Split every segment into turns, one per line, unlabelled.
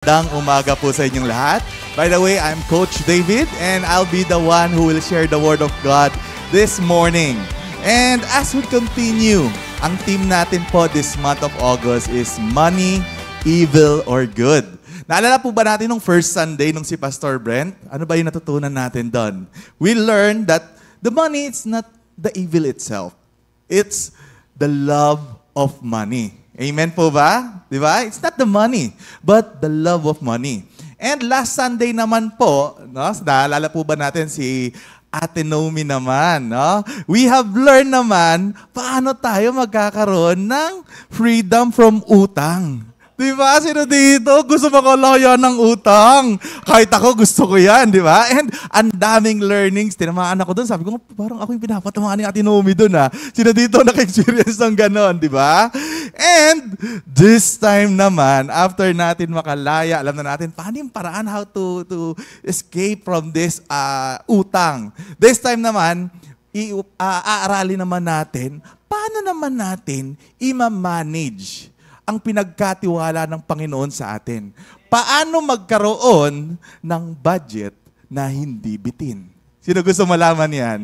Magandang umaga po sa inyong lahat. By the way, I'm Coach David and I'll be the one who will share the Word of God this morning. And as we continue, ang theme natin po this month of August is Money, Evil, or Good. Naalala po ba natin nung first Sunday nung si Pastor Brent? Ano ba yung natutunan natin doon? We learned that the money is not the evil itself. It's the love of money. Amen po ba? Di ba? It's not the money, but the love of money. And last Sunday naman po, no, naalala po ba natin si Ate Naomi naman, no? We have learned naman paano tayo magkakaroon ng freedom from utang. Di ba? Sino dito? Gusto makalaya ng utang. Kahit ako, gusto ko yan, di ba? And ang daming learnings. Tinamaan ako doon. Sabi ko, parang ako yung pinapatamaan ni Ate Naomi doon, ha? Sino dito naka-experience ng ganon, di ba? And this time naman, after natin makalaya, alam na natin, paano yung paraan how to escape from this utang. This time naman, aaralin naman natin, paano naman natin i-manage ang pinagkatiwala ng Panginoon sa atin. Paano magkaroon ng budget na hindi bitin? Sino gusto malaman yan?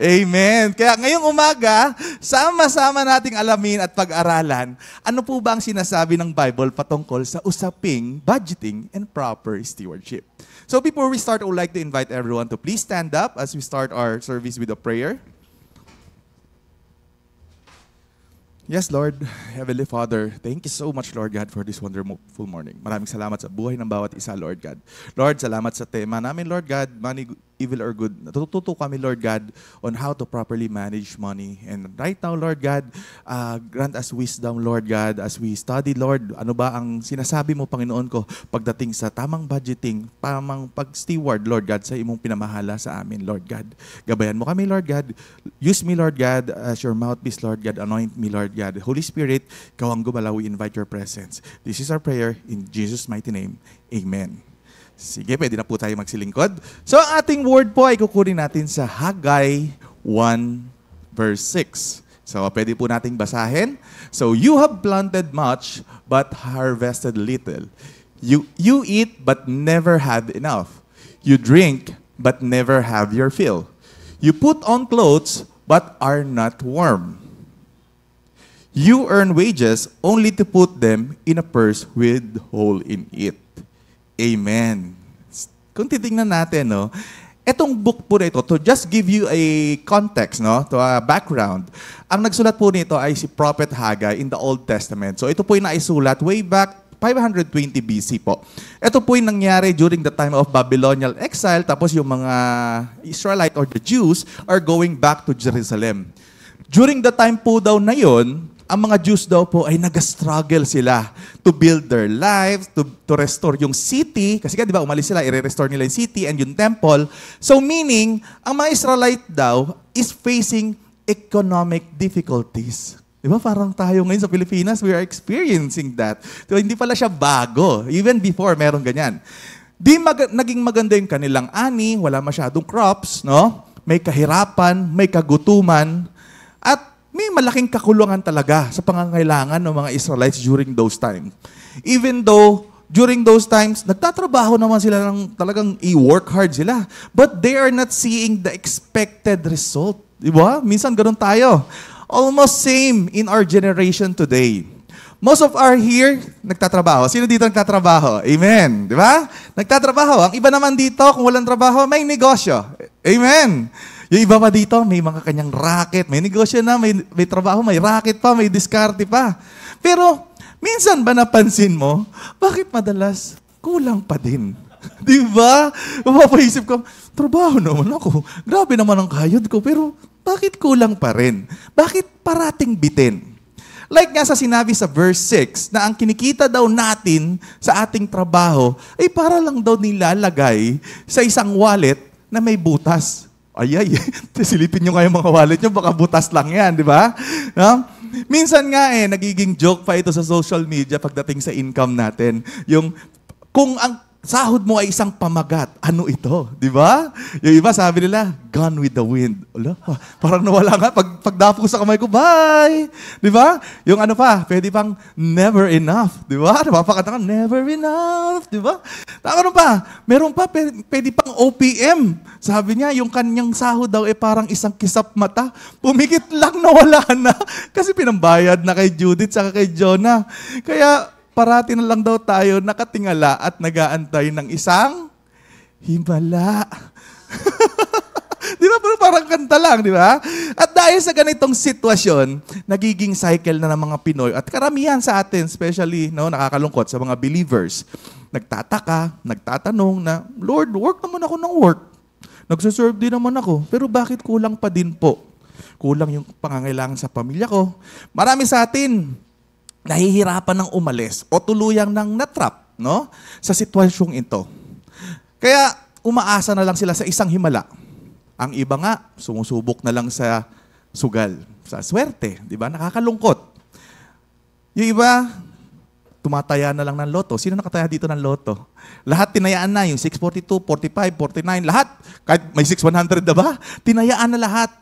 Amen. Kaya ngayong umaga, sama-sama nating alamin at pag-aralan, ano po ba ang sinasabi ng Bible patungkol sa usaping budgeting and proper stewardship. So before we start, I would like to invite everyone to please stand up as we start our service with a prayer. Yes, Lord, Heavenly Father, thank you so much, Lord God, for this wonderful morning. Maraming salamat sa buhay ng bawat isa, Lord God. Lord, salamat sa tema namin, Lord God, money, evil or good. Natututo kami, Lord God, on how to properly manage money. And right now, Lord God, grant us wisdom, Lord God, as we study, Lord, ano ba ang sinasabi mo, Panginoon ko, pagdating sa tamang budgeting, tamang pag-steward, Lord God, sa imong pinamahala sa amin, Lord God. Gabayan mo kami, Lord God. Use me, Lord God, as your mouthpiece, Lord God. Anoint me, Lord God. Holy Spirit, ikaw ang gumalaw. We invite your presence. This is our prayer in Jesus' mighty name. Amen. Sige, pwede na po tayo magsilingkod. So, ang ating word po ay kukunin natin sa Haggai 1 verse 6. So, pwede po nating basahin. So, you have planted much, but harvested little. You eat, but never have enough. You drink, but never have your fill. You put on clothes, but are not warm. You earn wages only to put them in a purse with hole in it. Amen. Kung titingnan natin, no, etong book po na ito, to just give you a context, no, to a background, ang nagsulat po nito ay si Prophet Haggai in the Old Testament. So ito po yung naisulat way back 520 BC po. Ito po yung nangyari during the time of Babylonian exile, tapos yung mga Israelite or the Jews are going back to Jerusalem. During the time po daw na yon, ang mga Jews daw po ay nag-struggle sila to build their lives, to restore yung city. Kasi di ba, umalis sila, i-restore nila yung city and yung temple. So meaning, ang mga Israelite daw is facing economic difficulties. Di ba, parang tayo ngayon sa Pilipinas, we are experiencing that. So hindi pala siya bago. Even before, meron ganyan. Naging maganda yung kanilang ani, wala masyadong crops, no? May kahirapan, may kagutuman, at may malaking kakulungan talaga sa pangangailangan ng mga Israelites during those times. Even though during those times, nagtatrabaho naman sila ng talagang i-work hard sila. But they are not seeing the expected result. Diba? Minsan ganun tayo. Almost same in our generation today. Most of our here, nagtatrabaho. Sino dito nagtatrabaho? Amen. Diba? Nagtatrabaho. Ang iba naman dito, kung walang trabaho, may negosyo. Amen. Yung iba pa dito, may mga kanyang racket, may negosyo na, may trabaho, may racket pa, may diskarte pa. Pero, minsan ba napansin mo, bakit madalas kulang pa din? Di ba? Mapapaisip ko, trabaho naman ako. Grabe naman ang kayod ko, pero bakit kulang pa rin? Bakit parating bitin? Like nga sa sinabi sa verse 6, na ang kinikita daw natin sa ating trabaho, ay para lang daw nilalagay sa isang wallet na may butas. Ay, silipin nyo nga yung mga wallet nyo, baka butas lang yan, di ba? No? Minsan nga nagiging joke pa ito sa social media pagdating sa income natin. Yung, kung ang sahod mo ay isang pamagat. Ano ito? Di ba? Yung iba sabi nila, gone with the wind. Ala, parang nawala nga. Pagdapo ko sa kamay ko, bye! Di ba? Yung ano pa, pwede pang never enough. Di ba? Napapakanta ka, never enough. Di ba? Tama pa. Meron pa, pwede pang OPM. Sabi niya, yung kanyang sahod daw parang isang kisap mata. Pumikit lang, nawala na. Kasi pinambayad na kay Judith saka kay Jonah. Kaya, parati na lang daw tayo nakatingala at nag-aantay ng isang himala. Di ba? Parang kanta lang, di ba? At dahil sa ganitong sitwasyon, nagiging cycle na ng mga Pinoy at karamihan sa atin, especially nakakalungkot sa mga believers, nagtataka, nagtatanong na, Lord, work naman ako ng work. Nagsuserve din naman ako, pero bakit kulang pa din po? Kulang yung pangangailangan sa pamilya ko. Marami sa atin, nahihirapan ng umalis o tuluyang ng natrap, no? Sa sitwasyong ito. Kaya umaasa na lang sila sa isang himala. Ang iba nga, sumusubok na lang sa sugal, sa swerte, di ba? Nakakalungkot. Yung iba, tumataya na lang ng loto. Sino nakataya dito ng loto? Lahat tinayaan na, yung 642, 45, 49, lahat. Kahit may 6100 na ba? Tinayaan na lahat.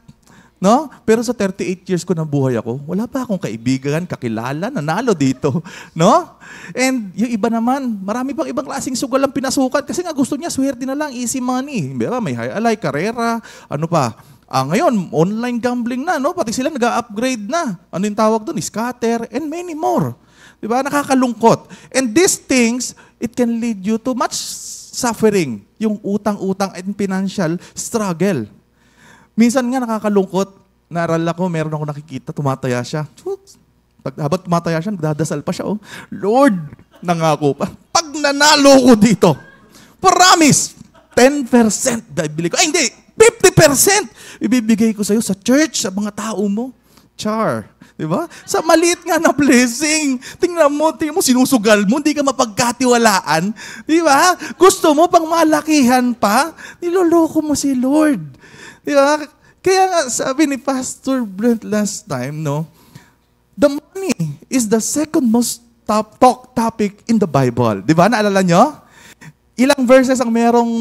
No? Pero sa 38 years ko na buhay ako, wala pa akong kaibigan, kakilala, nanalo dito. No? And yung iba naman, marami pang ibang klaseng sugal ang pinasukan kasi nga gusto niya swerte na lang, easy money. Diba? May high-alay, karera, ano pa. Ngayon, online gambling na, no? Pati sila nag-upgrade na. Ano yung tawag doon? Scatter and many more. Diba? Nakakalungkot. And these things, it can lead you to much suffering. Yung utang-utang and financial struggle. Minsan nga nakakalungkot, naaral ako, meron ako nakikita, tumataya siya. Habang tumataya siya, nagdadasal pa siya. Oh. Lord, nangako pa. Pag nanalo ko dito, promise, 10% bibili ko. Ay, hindi, 50% ibibigay ko sa'yo sa church, sa mga tao mo. Char. Diba? Sa maliit nga na blessing. Tingnan mo, sinusugal mo, hindi ka mapagkatiwalaan. Diba? Gusto mo pang malakihan pa, niloloko mo si Lord. Diba? Kaya nga sabi ni Pastor Brent last time, no, the money is the second most talk topic in the Bible. Diba? Naalala nyo? Ilang verses ang merong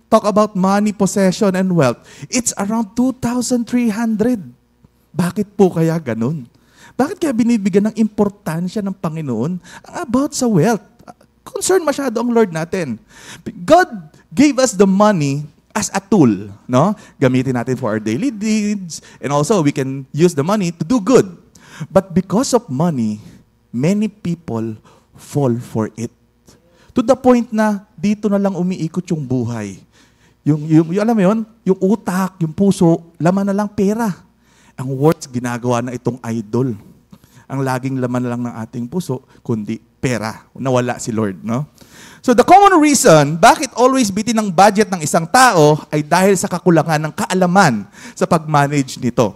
talk about money, possession, and wealth? It's around 2,300. Bakit po kaya ganun? Bakit kaya binibigyan ng importansya ng Panginoon about sa wealth? Concern masyado ang Lord natin. God gave us the money as a tool, no? Gamitin natin for our daily needs, and also we can use the money to do good. But because of money, many people fall for it. To the point na dito na lang umiikot yung buhay. Yung alam mo yun, yung utak, yung puso, laman na lang pera. Ang words ginagawa na itong idol. Ang laging laman na lang ng ating puso, kundi pera. Nawala si Lord, no? So the common reason bakit always bitin ang budget ng isang tao ay dahil sa kakulangan ng kaalaman sa pag-manage nito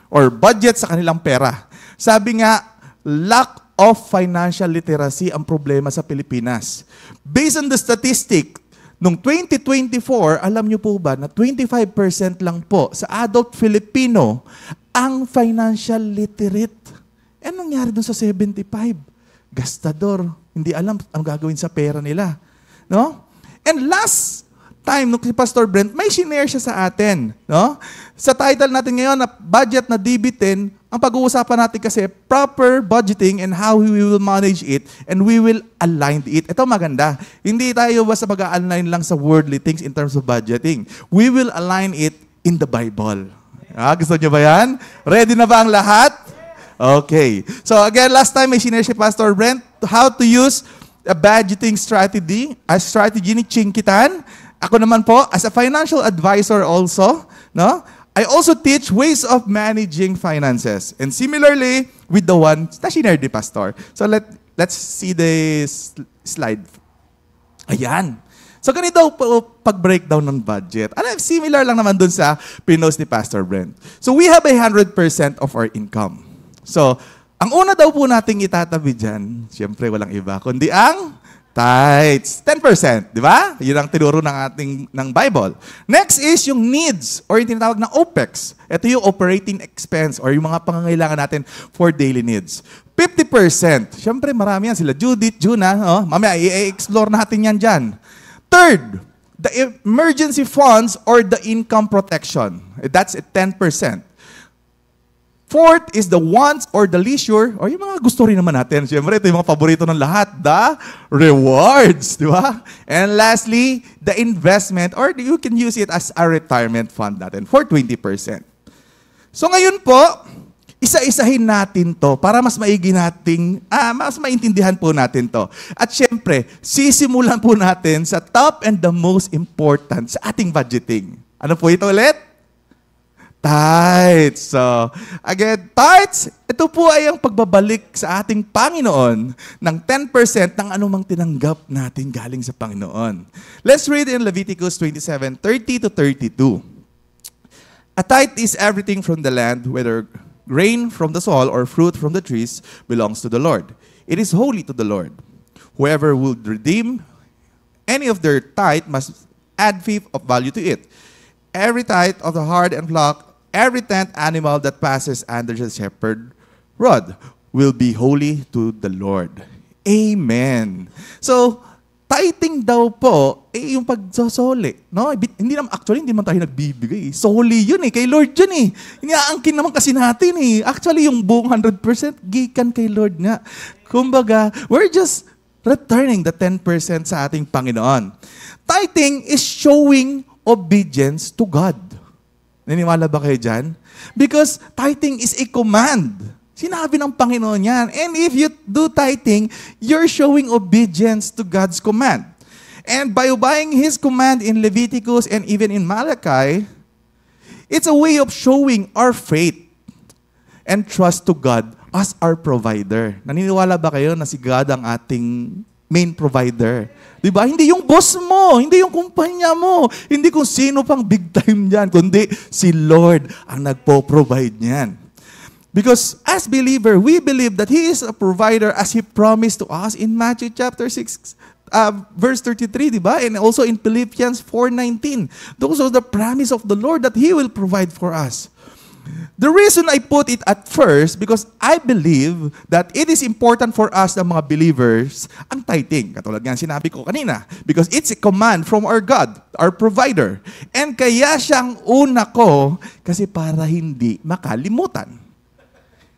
or budget sa kanilang pera. Sabi nga, lack of financial literacy ang problema sa Pilipinas. Based on the statistic, noong 2024, alam niyo po ba na 25% lang po sa adult Filipino ang financial literate. Anong nangyari dun sa 75? Gastador. Hindi alam ang gagawin sa pera nila. No? And last time, nung si Pastor Brent, may shinare siya sa atin. No? Sa title natin ngayon, na budget na DB10, ang pag-uusapan natin kasi, proper budgeting and how we will manage it and we will align it. Ito maganda. Hindi tayo basta mag-align lang sa worldly things in terms of budgeting. We will align it in the Bible. Gusto niyo ba yan? Ready na ba ang lahat? Okay. So again, last time may shinare si Pastor Brent how to use a budgeting strategy, a strategy ni Chinkitan. Ako naman po, as a financial advisor also, no? I also teach ways of managing finances. And similarly, with the one na shinare ni Pastor. So let's see the slide. Ayan. So ganito po pag-breakdown ng budget. Similar lang naman dun sa pinost ni Pastor Brent. So we have 100% of our income. So, ang una daw po nating itatabi dyan, siyempre walang iba, kundi ang tithes. 10%, di ba? Yun ang tinuro ng Bible. Next is yung needs or yung tinatawag na OPEX. Ito yung operating expense or yung mga pangangailangan natin for daily needs. 50%. Siyempre marami yan. Sila Judith, Juna. Oh, mamaya i-explore natin yan dyan. Third, the emergency funds or the income protection. That's at 10%. Fourth is the wants or the leisure, or yung mga gusto rin naman natin. Siyempre, ito yung mga paborito ng lahat, the rewards, di ba? And lastly, the investment, or you can use it as a retirement fund natin for 20%. So ngayon po, isa-isahin natin to para mas mas maintindihan po natin to. At syempre, sisimulan po natin sa top and the most important sa ating budgeting. Ano po ito ulit? Tithes. So, again, tithes, ito po ay ang pagbabalik sa ating Panginoon ng 10% ng anumang tinanggap natin galing sa Panginoon. Let's read in Leviticus 27:30-32. A tithe is everything from the land, whether grain from the soil or fruit from the trees belongs to the Lord. It is holy to the Lord. Whoever would redeem any of their tithe must add fifth of value to it. Every tithe of the herd and flock, every tenth animal that passes under the shepherd rod will be holy to the Lord. Amen. So, tithing daw po, yung pagsosoli. No? Hindi naman tayo nagbibigay. Soli yun kay Lord yun Iniaangkin naman kasi natin Actually, yung buong 100% gikan kay Lord nga. Kumbaga, we're just returning the 10% sa ating Panginoon. Tithing is showing obedience to God. Naniwala ba kayo dyan? Because tithing is a command. Sinabi ng Panginoon yan. And if you do tithing, you're showing obedience to God's command. And by obeying His command in Leviticus and even in Malachi, it's a way of showing our faith and trust to God as our provider. Naniniwala ba kayo na si God ang ating main provider? Diba? Hindi yung boss mo, hindi yung kumpanya mo, hindi kung sino pang big time dyan, kundi si Lord ang nagpo-provide niyan. Because as believer, we believe that He is a provider as He promised to us in Matthew chapter 6, verse 33, diba? And also in Philippians 4:19. Those are the promise of the Lord that He will provide for us. The reason I put it at first, because I believe that it is important for us, the mga believers, ang tithing. Katulad nga sinabi ko kanina. Because it's a command from our God, our provider. And kaya siyang una ko, kasi para hindi makalimutan.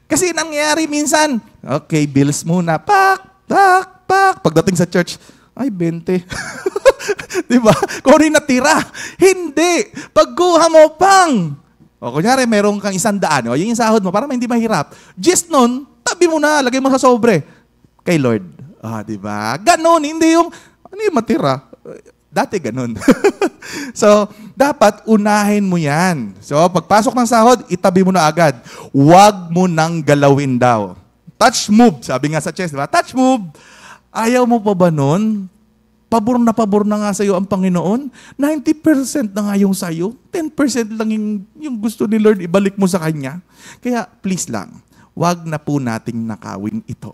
Kasi nangyayari minsan, okay, bills muna, pak. Pagdating sa church, ay, 20. Diba? Kung rin natira. Hindi. Pagkuha mo, pang. O, kunyari, meron kang 100. O, yun yung sahod mo, para hindi mahirap. Just nun, tabi mo na, lagay mo sa sobre. Kay Lord. Diba? Ganon, hindi yung, ano yung matira? Dati ganun. So, dapat unahin mo yan. So, pagpasok ng sahod, itabi mo na agad. Huwag mo nang galawin daw. Touch move, sabi nga sa chess, diba? Touch move. Ayaw mo pa ba nun? Pabor na nga sa'yo ang Panginoon. 90% na nga yung sa'yo. 10% lang yung gusto ni Lord, ibalik mo sa Kanya. Kaya, please lang, huwag na po nating nakawin ito.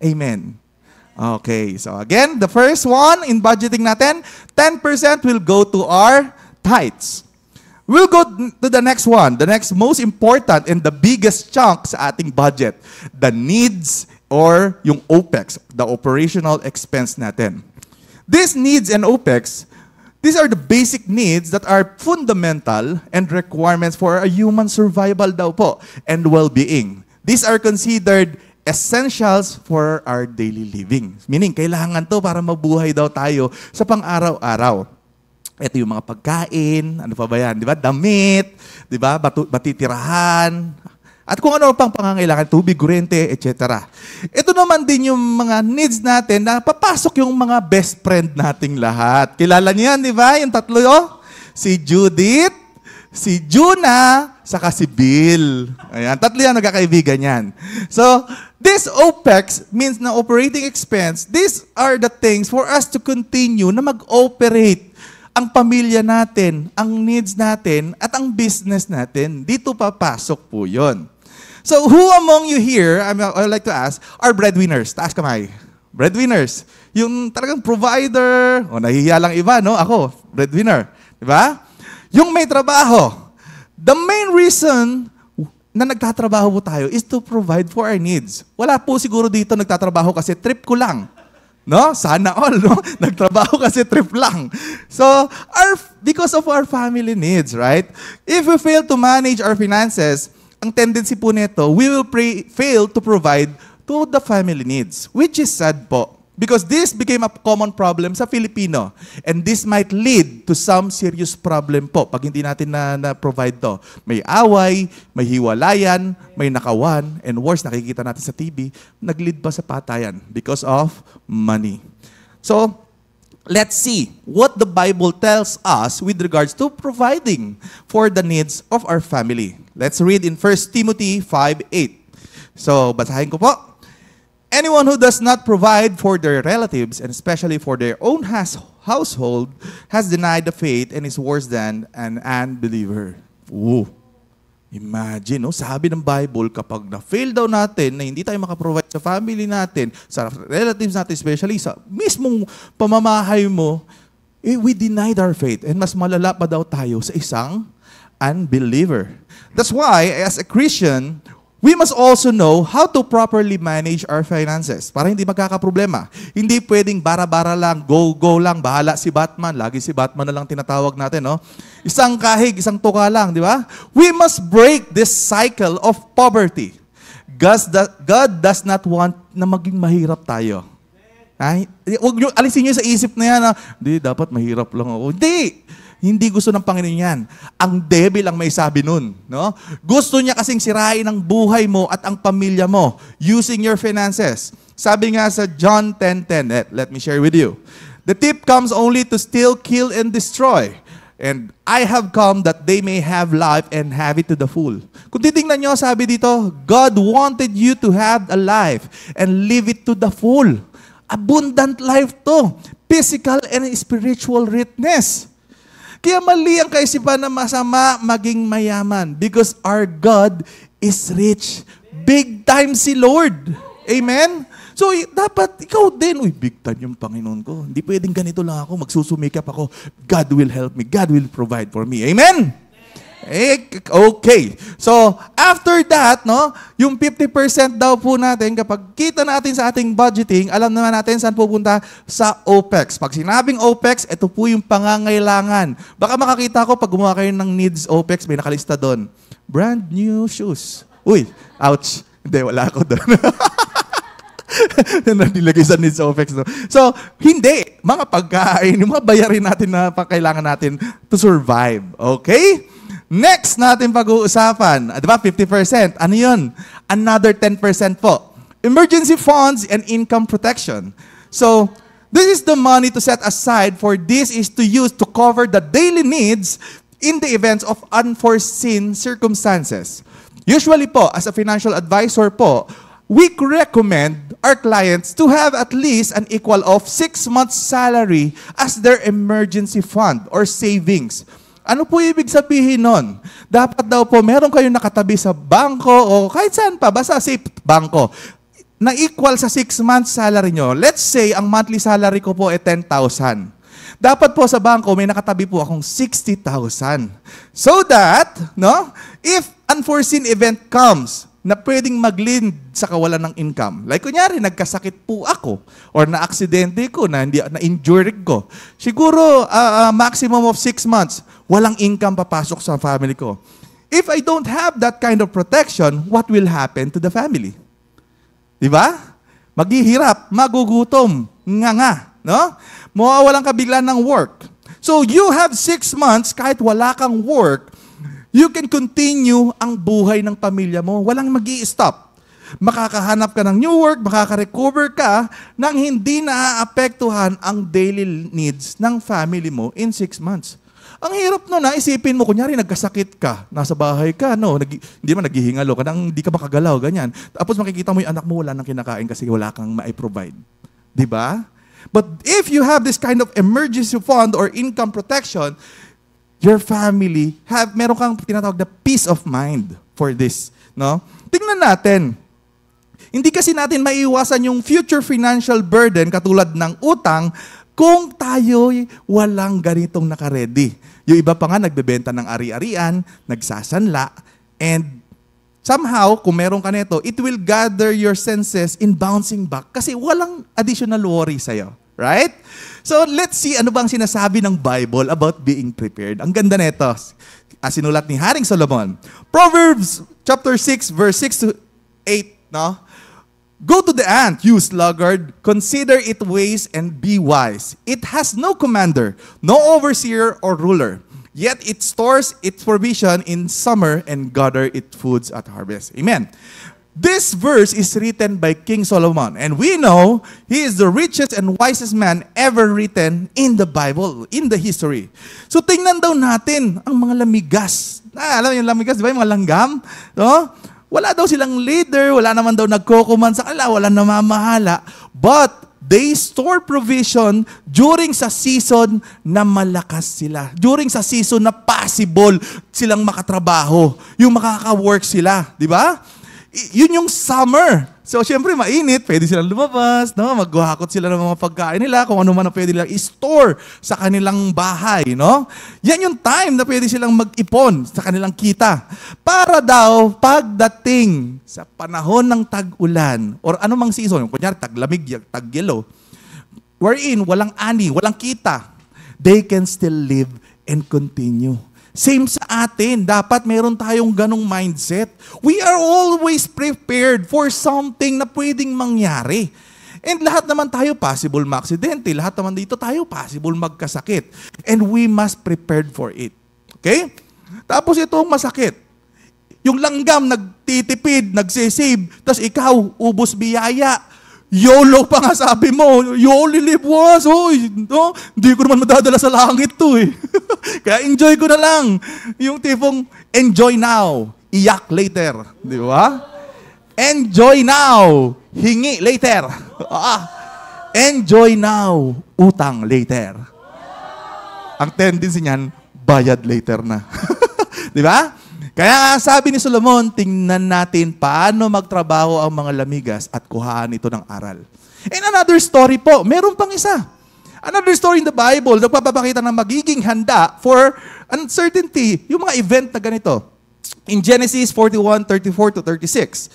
Amen. Okay, so again, the first one in budgeting natin, 10% will go to our tithes. We'll go to the next one, the next most important and the biggest chunk sa ating budget, the needs or yung OPEX, the operational expense natin. These needs and OPEX, these are the basic needs that are fundamental and requirements for a human survival daw po and well-being. These are considered essentials for our daily living. Meaning, kailangan to para mabuhay daw tayo sa pang-araw-araw. Ito yung mga pagkain, ano pa ba yan? Di ba? Damit, di ba? Batitirahan, at kung ano pang pangangailangan, tubig, kuryente, etc. Ito naman din yung mga needs natin na papasok yung mga best friend nating lahat. Kilala niyo yan, di ba? Yung tatlo yun. Si Judith, si Juna, saka si Bill. Ayan, tatlo yan, nagkakaibigan yan. So, this OPEX means na operating expense. These are the things for us to continue na mag-operate ang pamilya natin, ang needs natin, at ang business natin. Dito papasok po yun. So, who among you here, I would like to ask, are breadwinners? Taas kamay. Breadwinners. Yung talagang provider. O, nahihiya lang iba, no? Ako, breadwinner. Diba? Yung may trabaho. The main reason na nagtatrabaho po tayo is to provide for our needs. Wala po siguro dito nagtatrabaho kasi trip ko lang. No? Sana all, no? Nagtrabaho kasi trip lang. So, because of our family needs, right? If we fail to manage our finances, ang tendency po nito, we will fail to provide to the family needs, which is sad po. Because this became a common problem sa Filipino. And this might lead to some serious problem po pag hindi natin na-provide to. May away, may hiwalayan, may nakawan, and worse, nakikita natin sa TV, nag-lead pa sa patayan because of money. So, let's see what the Bible tells us with regards to providing for the needs of our family. Let's read in 1 Timothy 5:8. So, basahin ko po. Anyone who does not provide for their relatives, and especially for their own household, has denied the faith and is worse than an unbeliever. Ooh. Imagine, no? Sabi ng Bible, kapag na-fail daw natin, na hindi tayo makaprovide sa family natin, sa relatives natin, especially sa mismong pamamahay mo, we denied our faith. And mas malala pa daw tayo sa isang unbeliever. That's why, as a Christian, we must also know how to properly manage our finances para hindi magkakaproblema. Hindi pwedeng bara-bara lang, go lang, bahala si Batman. Lagi si Batman na lang tinatawag natin, no? Isang kahig, isang tuka lang, di ba? We must break this cycle of poverty. God does not want na maging mahirap tayo. Ay, alisin nyo sa isip na yan, hindi, dapat mahirap lang ako. Hindi gusto ng Panginoon yan. Ang devil ang may sabi nun. No? Gusto niya kasing sirain ang buhay mo at ang pamilya mo using your finances. Sabi nga sa John 10:10, let me share with you. The thief comes only to steal, kill, and destroy. And I have come that they may have life and have it to the full. Kung titingnan nyo, sabi dito, God wanted you to have a life and live it to the full. Abundant life to. Physical and spiritual richness. Kaya mali ang kaisipan na masama maging mayaman because our God is rich. Big time si Lord. Amen? So, dapat ikaw din, big time yung Panginoon ko. Hindi pwedeng ganito lang ako, magsusumikap ako. God will help me. God will provide for me. Amen? Okay. So, after that, no, yung 50% daw po natin, kapag kita natin sa ating budgeting, alam naman natin saan pupunta sa OPEX. Pag sinabing OPEX, ito po yung pangangailangan. Baka makakita ko pag gumawa kayo ng needs OPEX, may nakalista doon. Brand new shoes. Uy, ouch. Hindi, wala ako doon. Nilagay sa needs OPEX. No? So, hindi. Mga pagkain, yung mga bayarin natin na kailangan natin to survive. Okay? Next natin pag-uusapan, di ba, 50%. Ano yun? Another 10% po. Emergency funds and income protection. So, this is the money to set aside for this is to use to cover the daily needs in the events of unforeseen circumstances. Usually po, as a financial advisor po, we recommend our clients to have at least an equal of 6 months' salary as their emergency fund or savings. Ano po ibig sabihin nun? Dapat daw po meron kayong nakatabi sa bangko o kahit saan pa, basta safe bangko, na equal sa 6 months salary nyo. Let's say, ang monthly salary ko po ay 10,000. Dapat po sa bangko, may nakatabi po akong 60,000. So that, no, if unforeseen event comes, na pwedeng mag-lead sa kawalan ng income. Like kunyari, nagkasakit po ako or na-aksidente ko, na-injured ko. Siguro, maximum of 6 months, walang income papasok sa family ko. If I don't have that kind of protection, what will happen to the family? Diba? Maghihirap, magugutom, nga, no? Mawawalan ka bigla ng work. So, you have 6 months, kahit wala kang work, you can continue ang buhay ng pamilya mo. Walang mag-i-stop. Makakahanap ka ng new work, makaka-recover ka nang hindi naaapektuhan ang daily needs ng family mo in 6 months. Ang hirap no, isipin mo, kunyari nagkasakit ka, nasa bahay ka, no, hindi man naghihingalo ka, nang hindi ka makagalaw, ganyan. Tapos makikita mo yung anak mo, wala nang kinakain kasi wala kang ma-provide. Diba? But if you have this kind of emergency fund or income protection, your family meron kang tinatawag na peace of mind for this, no? Tingnan natin. Hindi kasi natin maiiwasan yung future financial burden katulad ng utang kung tayo'y walang ganitong nakaredy. Yung iba pa nga nagbebenta ng ari-arian, nagsasanla, and somehow, kung meron ka nito, it will gather your senses in bouncing back kasi walang additional worry sa'yo. Right? So, let's see ano bang sinasabi ng Bible about being prepared. Ang ganda nito. Sinulat ni Haring Solomon. Proverbs chapter 6, verse 6 to 8, no? Go to the ant, you sluggard, consider its ways and be wise. It has no commander, no overseer or ruler. Yet it stores its provision in summer and gather its foods at harvest. Amen. This verse is written by King Solomon, and we know he is the richest and wisest man ever written in the Bible, in the history. So tingnan daw natin ang mga lamigas. Alam niyo yung lamigas, di ba? Yung mga langgam, no? Wala daw silang leader, wala naman daw nagkocommand sa kanila, wala namamahala. But they store provision during sa season na malakas sila. During sa season na possible silang makatrabaho. Yung makaka-work sila, di ba? Yun yung summer. So, syempre, mainit. Pwede silang lumabas, no? Maghahakot sila ng mga pagkain nila, kung ano man na pwede nilang i-store sa kanilang bahay, no? Yan yung time na pwede silang mag-ipon sa kanilang kita. Para daw, pagdating sa panahon ng tag-ulan, or anumang season, kunyari, taglamig, tag-yelo, wherein walang ani, walang kita, they can still live and continue. Same sa atin. Dapat meron tayong ganong mindset. We are always prepared for something na pwedeng mangyari. And lahat naman tayo possible ma-aksidente. Lahat naman dito tayo possible magkasakit. And we must prepared for it. Okay? Tapos itong masakit. Yung langgam nagtitipid, nagsisave, tapos ikaw, ubos biyaya. YOLO pa nga sabi mo. You only live once. Oy, no? Hindi ko naman madadala sa langit to eh. Kaya enjoy ko na lang. Yung tipong enjoy now, iyak later. Di ba? Enjoy now, hingi later. Enjoy now, utang later. Ang tendency niyan, bayad later na. Di ba? Kaya sabi ni Solomon, tingnan natin paano magtrabaho ang mga lamigas at kuhaan ito ng aral. And another story po, meron pang isa. Another story in the Bible, nagpapakita ng magiging handa for uncertainty, yung mga event na ganito. In Genesis 41:34-36,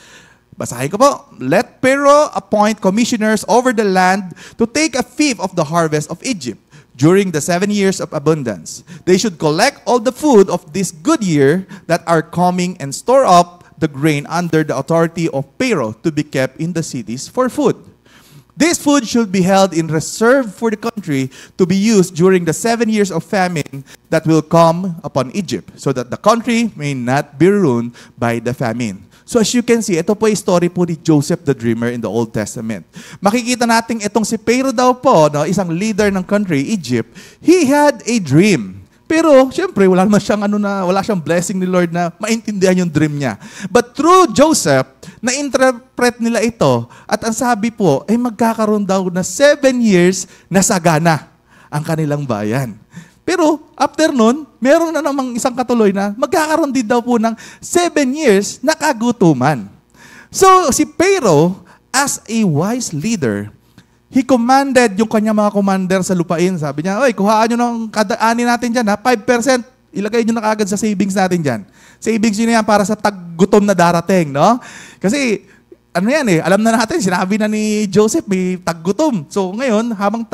basahin ko po. Let Pharaoh appoint commissioners over the land to take a fifth of the harvest of Egypt. During the 7 years of abundance, they should collect all the food of this good year that are coming and store up the grain under the authority of Pharaoh to be kept in the cities for food. This food should be held in reserve for the country to be used during the 7 years of famine that will come upon Egypt, so that the country may not be ruined by the famine. So as you can see, ito po yung story po ni Joseph the Dreamer in the Old Testament. Makikita natin itong si Pharaoh daw po, no, isang leader ng country, Egypt, he had a dream. Pero, syempre, wala siyang blessing ni Lord na maintindihan yung dream niya. But through Joseph, na-interpret nila ito, at ang sabi po, ay magkakaroon daw na 7 years na sagana ang kanilang bayan. Pero, after nun, meron na namang isang katuloy na magkakaroon din daw po ng 7 years na kagutuman. So, si Pharaoh, as a wise leader, he commanded yung kanyang mga commander sa lupain. Sabi niya, oy, kuhaan nyo ng kada-ani natin dyan, ha? 5%, ilagay nyo na kagad sa savings natin dyan. Savings nyo na yan para sa taggutom na darating, no? Kasi, ano yan eh, alam na natin, sinabi na ni Joseph, may taggutom. So ngayon, habang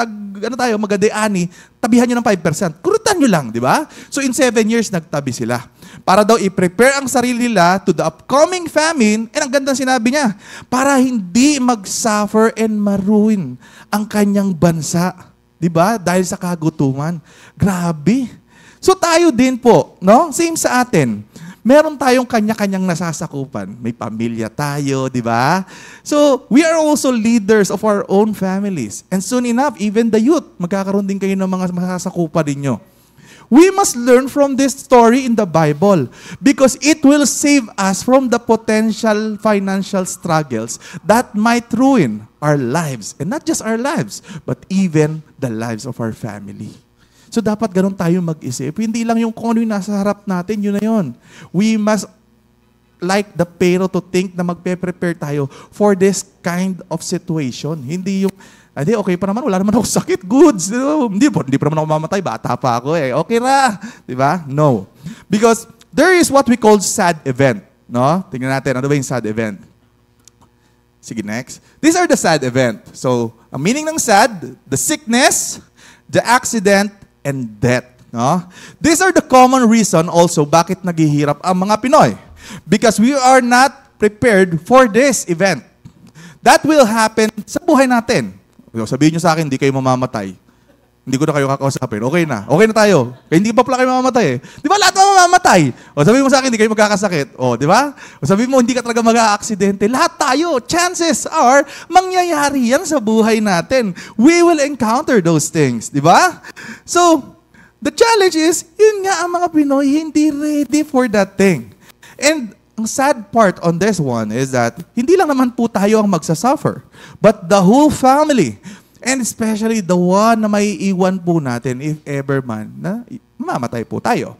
magade-ani, tabihan nyo ng 5%. Kurutan nyo lang, di ba? So in 7 years, nagtabi sila. Para daw i-prepare ang sarili nila to the upcoming famine, and ang gandang sinabi niya, para hindi mag-suffer and maruin ang kanyang bansa. Di ba? Dahil sa kagutuman. Grabe. So tayo din po, no? Same sa atin. Meron tayong kanya-kanyang nasasakupan. May pamilya tayo, di ba? So, we are also leaders of our own families. And soon enough, even the youth, magkakaroon din kayo ng mga masasakupan ninyo. We must learn from this story in the Bible because it will save us from the potential financial struggles that might ruin our lives. And not just our lives, but even the lives of our family. So dapat ganun tayo mag-isip. Hindi lang yung kung ano yung nasa harap natin, yun na yun. We must, like the Pharaoh, to think na magpe-prepare tayo for this kind of situation. Hindi yung, okay pa naman, wala naman ako sakit, goods. Hindi pa naman ako mamatay, bata pa ako eh. Okay na. Di ba? No. Because there is what we call sad event. No? Tingnan natin, ano ba yung sad event? Sige, next. These are the sad event. So, ang meaning ng sad, the sickness, the accident, and death. No? These are the common reason also bakit naghihirap ang mga Pinoy. Because we are not prepared for this event. That will happen sa buhay natin. Sabihin nyo sa akin, hindi kayo mamamatay. Hindi ko na kayo kakausapin. Okay na. Okay na tayo. Kaya hindi pa pala kayo mamamatay eh. Di ba lahat mamamatay? O sabihin mo sa akin, hindi kayo magkakasakit. O, di ba? O sabihin mo, hindi ka talaga mag-aaksidente. Lahat tayo, chances are, mangyayari yan sa buhay natin. We will encounter those things. Di ba? So, the challenge is, yun nga ang mga Pinoy, hindi ready for that thing. And ang sad part on this one is that, hindi lang naman po tayo ang magsasuffer, but the whole family. And especially the one na may iwan po natin if ever man na mamatay po tayo.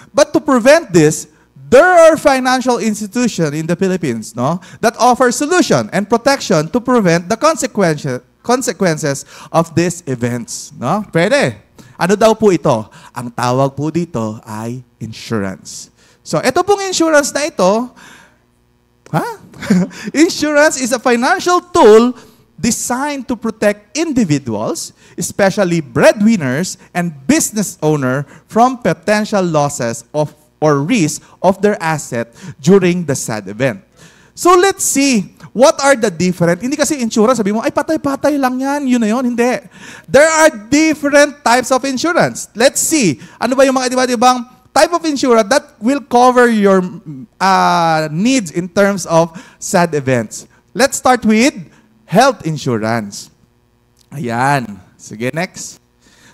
But to prevent this, there are financial institutions in the Philippines, no, that offer solution and protection to prevent the consequences of these events. No? Pwede. Ano daw po ito? Ang tawag po dito ay insurance. So ito pong insurance na ito, insurance is a financial tool designed to protect individuals, especially breadwinners and business owners, from potential losses of or risk of their asset during the sad event. So let's see, what are the different, hindi kasi insurance, sabi mo, ay patay-patay lang yan, yun na yun, hindi. There are different types of insurance. Let's see, ano ba yung mga iba-ibang type of insurance that will cover your needs in terms of sad events. Let's start with health insurance. Ayan. Sige, next.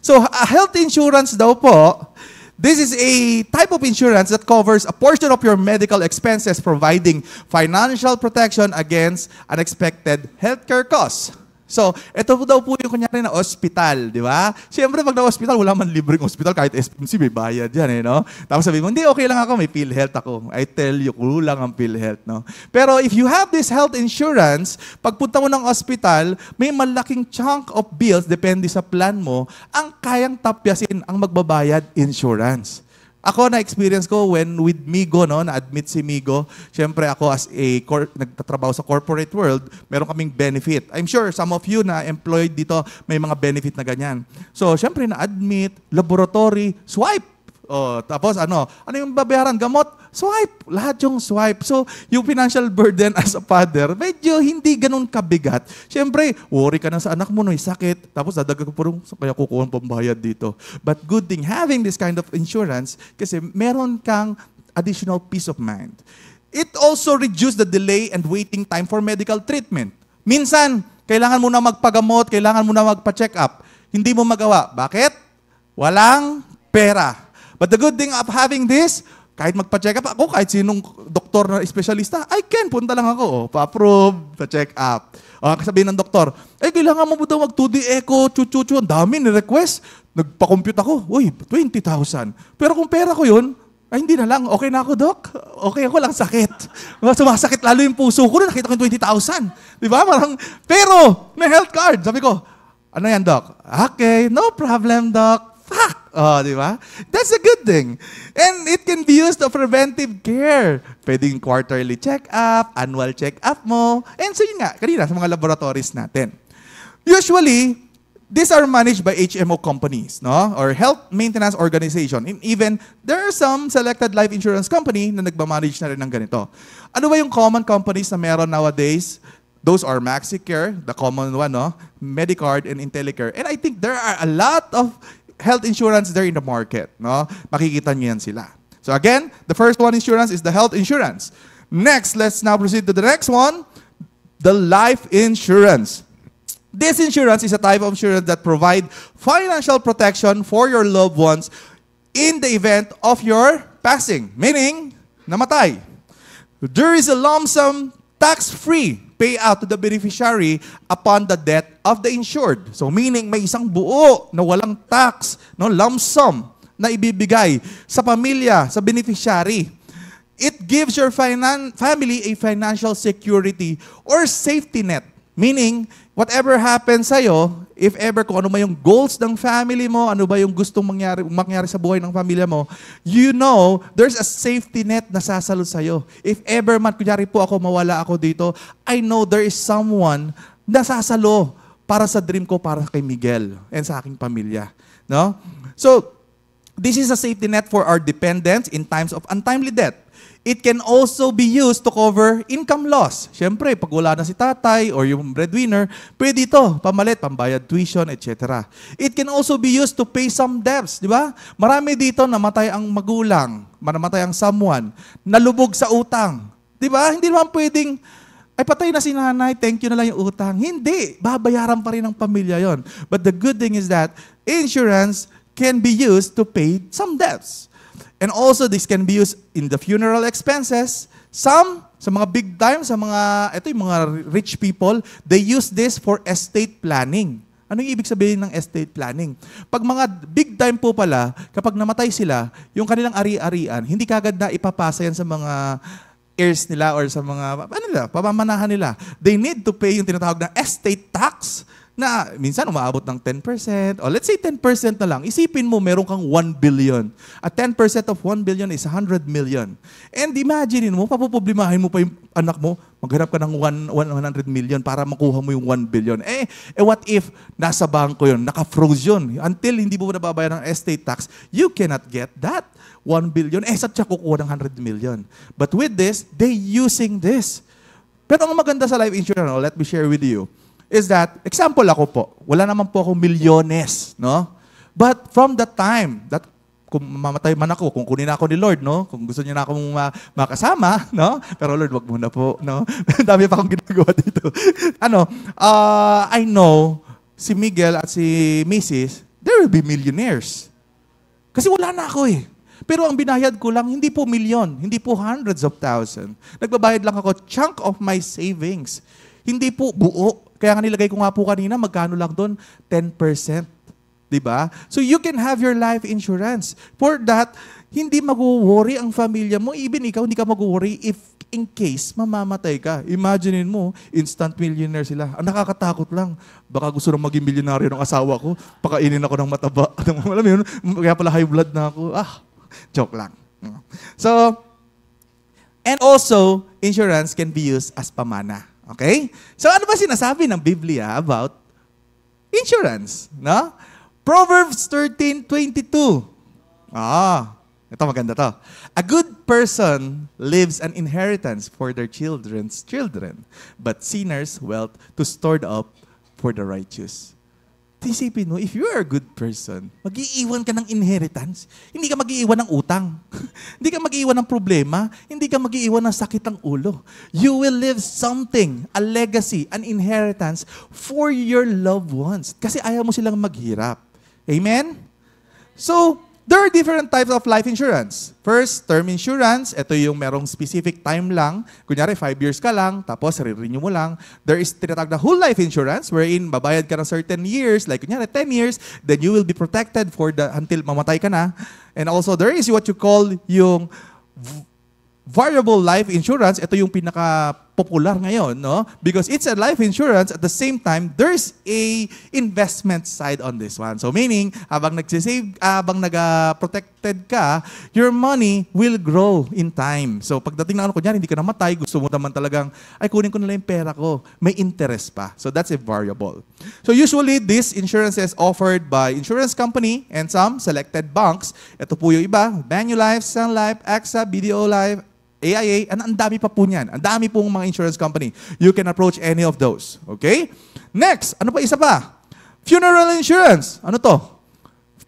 So, health insurance daw po, this is a type of insurance that covers a portion of your medical expenses, providing financial protection against unexpected healthcare costs. So, ito po daw po yung kunyari na hospital, di ba? Siyempre, pag na-hospital, wala man libreng hospital, kahit expensive, may bayad yan, eh, no? Tapos sabi mo, hindi, okay lang ako, may PhilHealth ako. I tell you, kulang ang PhilHealth, no? Pero if you have this health insurance, pagpunta mo ng hospital, may malaking chunk of bills, depende sa plan mo, ang kayang tapyasin ang magbabayad insurance. Ako, na-experience ko when with Migo, no, na-admit si Migo, syempre ako as a nagtatrabaho sa corporate world, meron kaming benefit. I'm sure some of you na employed dito, may mga benefit na ganyan. So, syempre na-admit, laboratory, swipe. Oh, tapos ano yung babayaran? Gamot? Swipe. Lahat yung swipe. So, yung financial burden as a father, medyo hindi ganun kabigat. Siyempre, worry ka na sa anak mo, no, sakit. Tapos, dadagdag ko po kaya kukuha ang pambayad dito. But good thing, having this kind of insurance, kasi meron kang additional peace of mind. It also reduces the delay and waiting time for medical treatment. Minsan, kailangan mo na magpagamot, kailangan mo na magpa-check up. Hindi mo magawa. Bakit? Walang pera. But the good thing of having this, kahit magpa-check up ako, kahit sinong doktor na espesyalista, I can, punta lang ako, pa-approve, pa-check up. Sabihin ng doktor, kailangan mo daw mag-2D echo, ang dami ni-request. Nagpa-compute ako, 20,000. Pero kung pera ko yun, hindi na lang, okay na ako, Doc. Okay ako lang, sakit. Sumasakit lalo yung puso ko, nakita ko yung 20,000. Di ba? Pero, may health card. Sabi ko, ano yan, Doc? Okay, no problem, Doc. Fuck! Di ba? That's a good thing. And it can be used for preventive care. Pwedeng quarterly check-up, annual check-up mo. And so yun nga, kanina sa mga laboratories natin. Usually, these are managed by HMO companies, no? Or health maintenance organization. And even, there are some selected life insurance company na nagmamanage na rin ng ganito. Ano ba yung common companies na meron nowadays? Those are MaxiCare, the common one, no? Medicard and Intellicare. And I think there are a lot of health insurance there in the market, no? Makikita niyo yan sila. So again, the first one insurance is the health insurance. Next, let's now proceed to the next one, the life insurance. This insurance is a type of insurance that provide financial protection for your loved ones in the event of your passing, meaning namatay. There is a lump sum tax-free payout to the beneficiary upon the death of the insured. So meaning may isang buo na walang tax, no, lump sum na ibibigay sa pamilya, sa beneficiary. It gives your family a financial security or safety net. Meaning, whatever happens sa'yo, if ever kung ano ba yung goals ng family mo, ano ba yung gustong mangyari sa buhay ng pamilya mo, you know, there's a safety net na sasalo sa'yo. If ever man, kunyari po ako, mawala ako dito, I know there is someone na sasalo para sa dream ko, para kay Miguel and sa aking pamilya. No? So, this is a safety net for our dependents in times of untimely death. It can also be used to cover income loss. Siyempre, pag wala na si tatay or yung breadwinner, pwede ito, pamalit, pambayad tuition, etc. It can also be used to pay some debts, di ba? Marami dito namatay ang magulang, namatay ang someone, nalubog sa utang. Di ba? Hindi naman pwedeng, ay patay na si nanay, thank you na lang yung utang. Hindi, babayaran pa rin ng pamilya yon. But the good thing is that insurance can be used to pay some debts. And also, this can be used in the funeral expenses. Some, sa mga big time, ito yung mga rich people, they use this for estate planning. Ano yung ibig sabihin ng estate planning? Pag mga big time po pala, kapag namatay sila, yung kanilang ari-arian, hindi kagad na ipapasa yan sa mga heirs nila or sa mga, pamamanahan nila. They need to pay yung tinatawag na estate tax, na minsan umaabot ng 10%, o let's say 10% na lang, isipin mo meron kang 1 billion. At 10% of 1 billion is 100 million. And imagine mo, papuproblemahin mo pa yung anak mo, maghanap ka ng 100 million para makuha mo yung 1 billion. What if nasa bangko yun, naka-froze yun, until hindi mo nababayaran ng estate tax, you cannot get that 1 billion. Saan siya kukuha ng 100 million? But with this, they using this. Pero ang maganda sa life insurance, let me share with you, is that, example ako po, wala naman po akong milyones, no? But from the time that, kung mamatay man ako, kung kunin ako ni Lord, no? Kung gusto niya na akong makasama, no? Pero Lord, wag muna po, no? Dami pa akong ginagawa dito. I know, si Miguel at si Mrs., they will be millionaires. Kasi wala na ako eh. Pero ang binayad ko lang, hindi po milyon, hindi po hundreds of thousands. Nagbabayad lang ako, chunk of my savings. Hindi po buo. Kaya nga nilagay ko nga po kanina, magkano lang doon? 10%. Diba? So you can have your life insurance. For that, hindi mag-worry ang pamilya mo. Even ikaw, hindi ka mag-worry if in case mamamatay ka. Imaginein mo, instant millionaire sila. Ang nakakatakot lang. Baka gusto nang maging milyonaryo ng asawa ko. Pakainin ako ng mataba. Alam mo yun? Kaya pala high blood na ako. Joke lang. So, and also, insurance can be used as pamana. Okay? So ano ba sinasabi ng Biblia about insurance? No? Proverbs 13:22. Ito maganda to. A good person leaves an inheritance for their children's children, but sinners' wealth to stored up for the righteous. Isipin mo, if you are a good person, mag-iiwan ka ng inheritance. Hindi ka mag-iiwan ng utang. Hindi ka mag-iiwan ng problema. Hindi ka mag-iiwan ng sakit ng ulo. You will leave something, a legacy, an inheritance for your loved ones. Kasi ayaw mo silang maghirap. Amen? So, there are different types of life insurance. First, term insurance. Ito yung merong specific time lang. Kunyari, 5 years ka lang, tapos re-renew mo lang. There is tinatawag na whole life insurance wherein babayad ka ng certain years, like kunyari 10 years, then you will be protected until mamatay ka na. And also, there is what you call yung variable life insurance. Ito yung pinaka-popular ngayon, no? Because it's a life insurance, at the same time, there's a investment side on this one. So meaning, habang nagsisave, habang nag-protected ka, your money will grow in time. So pagdating na kunyari, hindi ka namatay, gusto mo naman talagang, ay kunin ko na lang yung pera ko. May interest pa. So that's a variable. So usually, this insurance is offered by insurance company and some selected banks. Ito po yung iba, Manulife, Sun Life, AXA, BDO Life, AIA, ang dami pa po niyan. Ang dami pong mga insurance company. You can approach any of those. Okay? Next, ano pa isa pa? Funeral insurance. Ano to?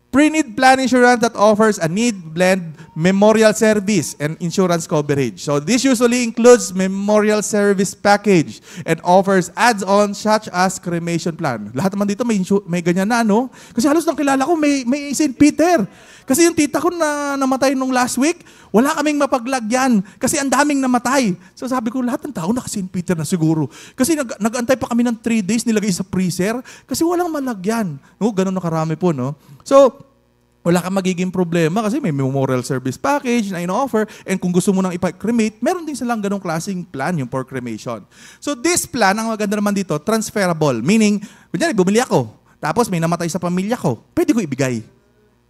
Pre-need plan insurance that offers a need blend memorial service and insurance coverage. So this usually includes memorial service package and offers add-ons such as cremation plan. Lahat naman dito may ganyan na, no? Kasi halos nang kilala ko may St. Peter. Kasi yung tita ko na namatay nung last week, wala kaming mapaglagyan kasi ang daming namatay. So sabi ko, lahat ng tao naka-St. Peter na siguro. Kasi nag-antay pa kami ng 3 days, nilagay sa freezer kasi walang malagyan. No, ganun na karami po, no? So, Wala kang magiging problema kasi may memorial service package na ino-offer, and kung gusto mo nang ipa-cremate, meron din silang ganong klaseng plan yung for cremation. So this plan, ang maganda naman dito, transferable. Meaning, kunyari, bumili ako, tapos may namatay sa pamilya ko, pwede ko ibigay.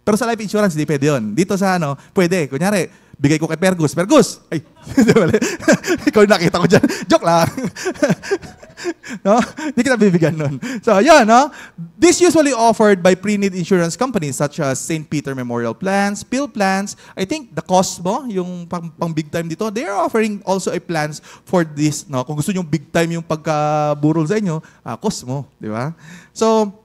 Pero sa life insurance, hindi pwede yun. Dito sa pwede. Kunyari, bigay ko kay Pergus. Pergus! Ay, ikaw yung nakita ko dyan. Joke lang. No? Hindi kita bibigyan nun. So, yun, no? This usually offered by pre-need insurance companies such as St. Peter Memorial Plans, PIL Plans. I think the Cosmo, yung pang big time dito, they are offering also a plans for this. No? Kung gusto nyo big time yung pagkaburol sa inyo, Cosmo. Di ba? So,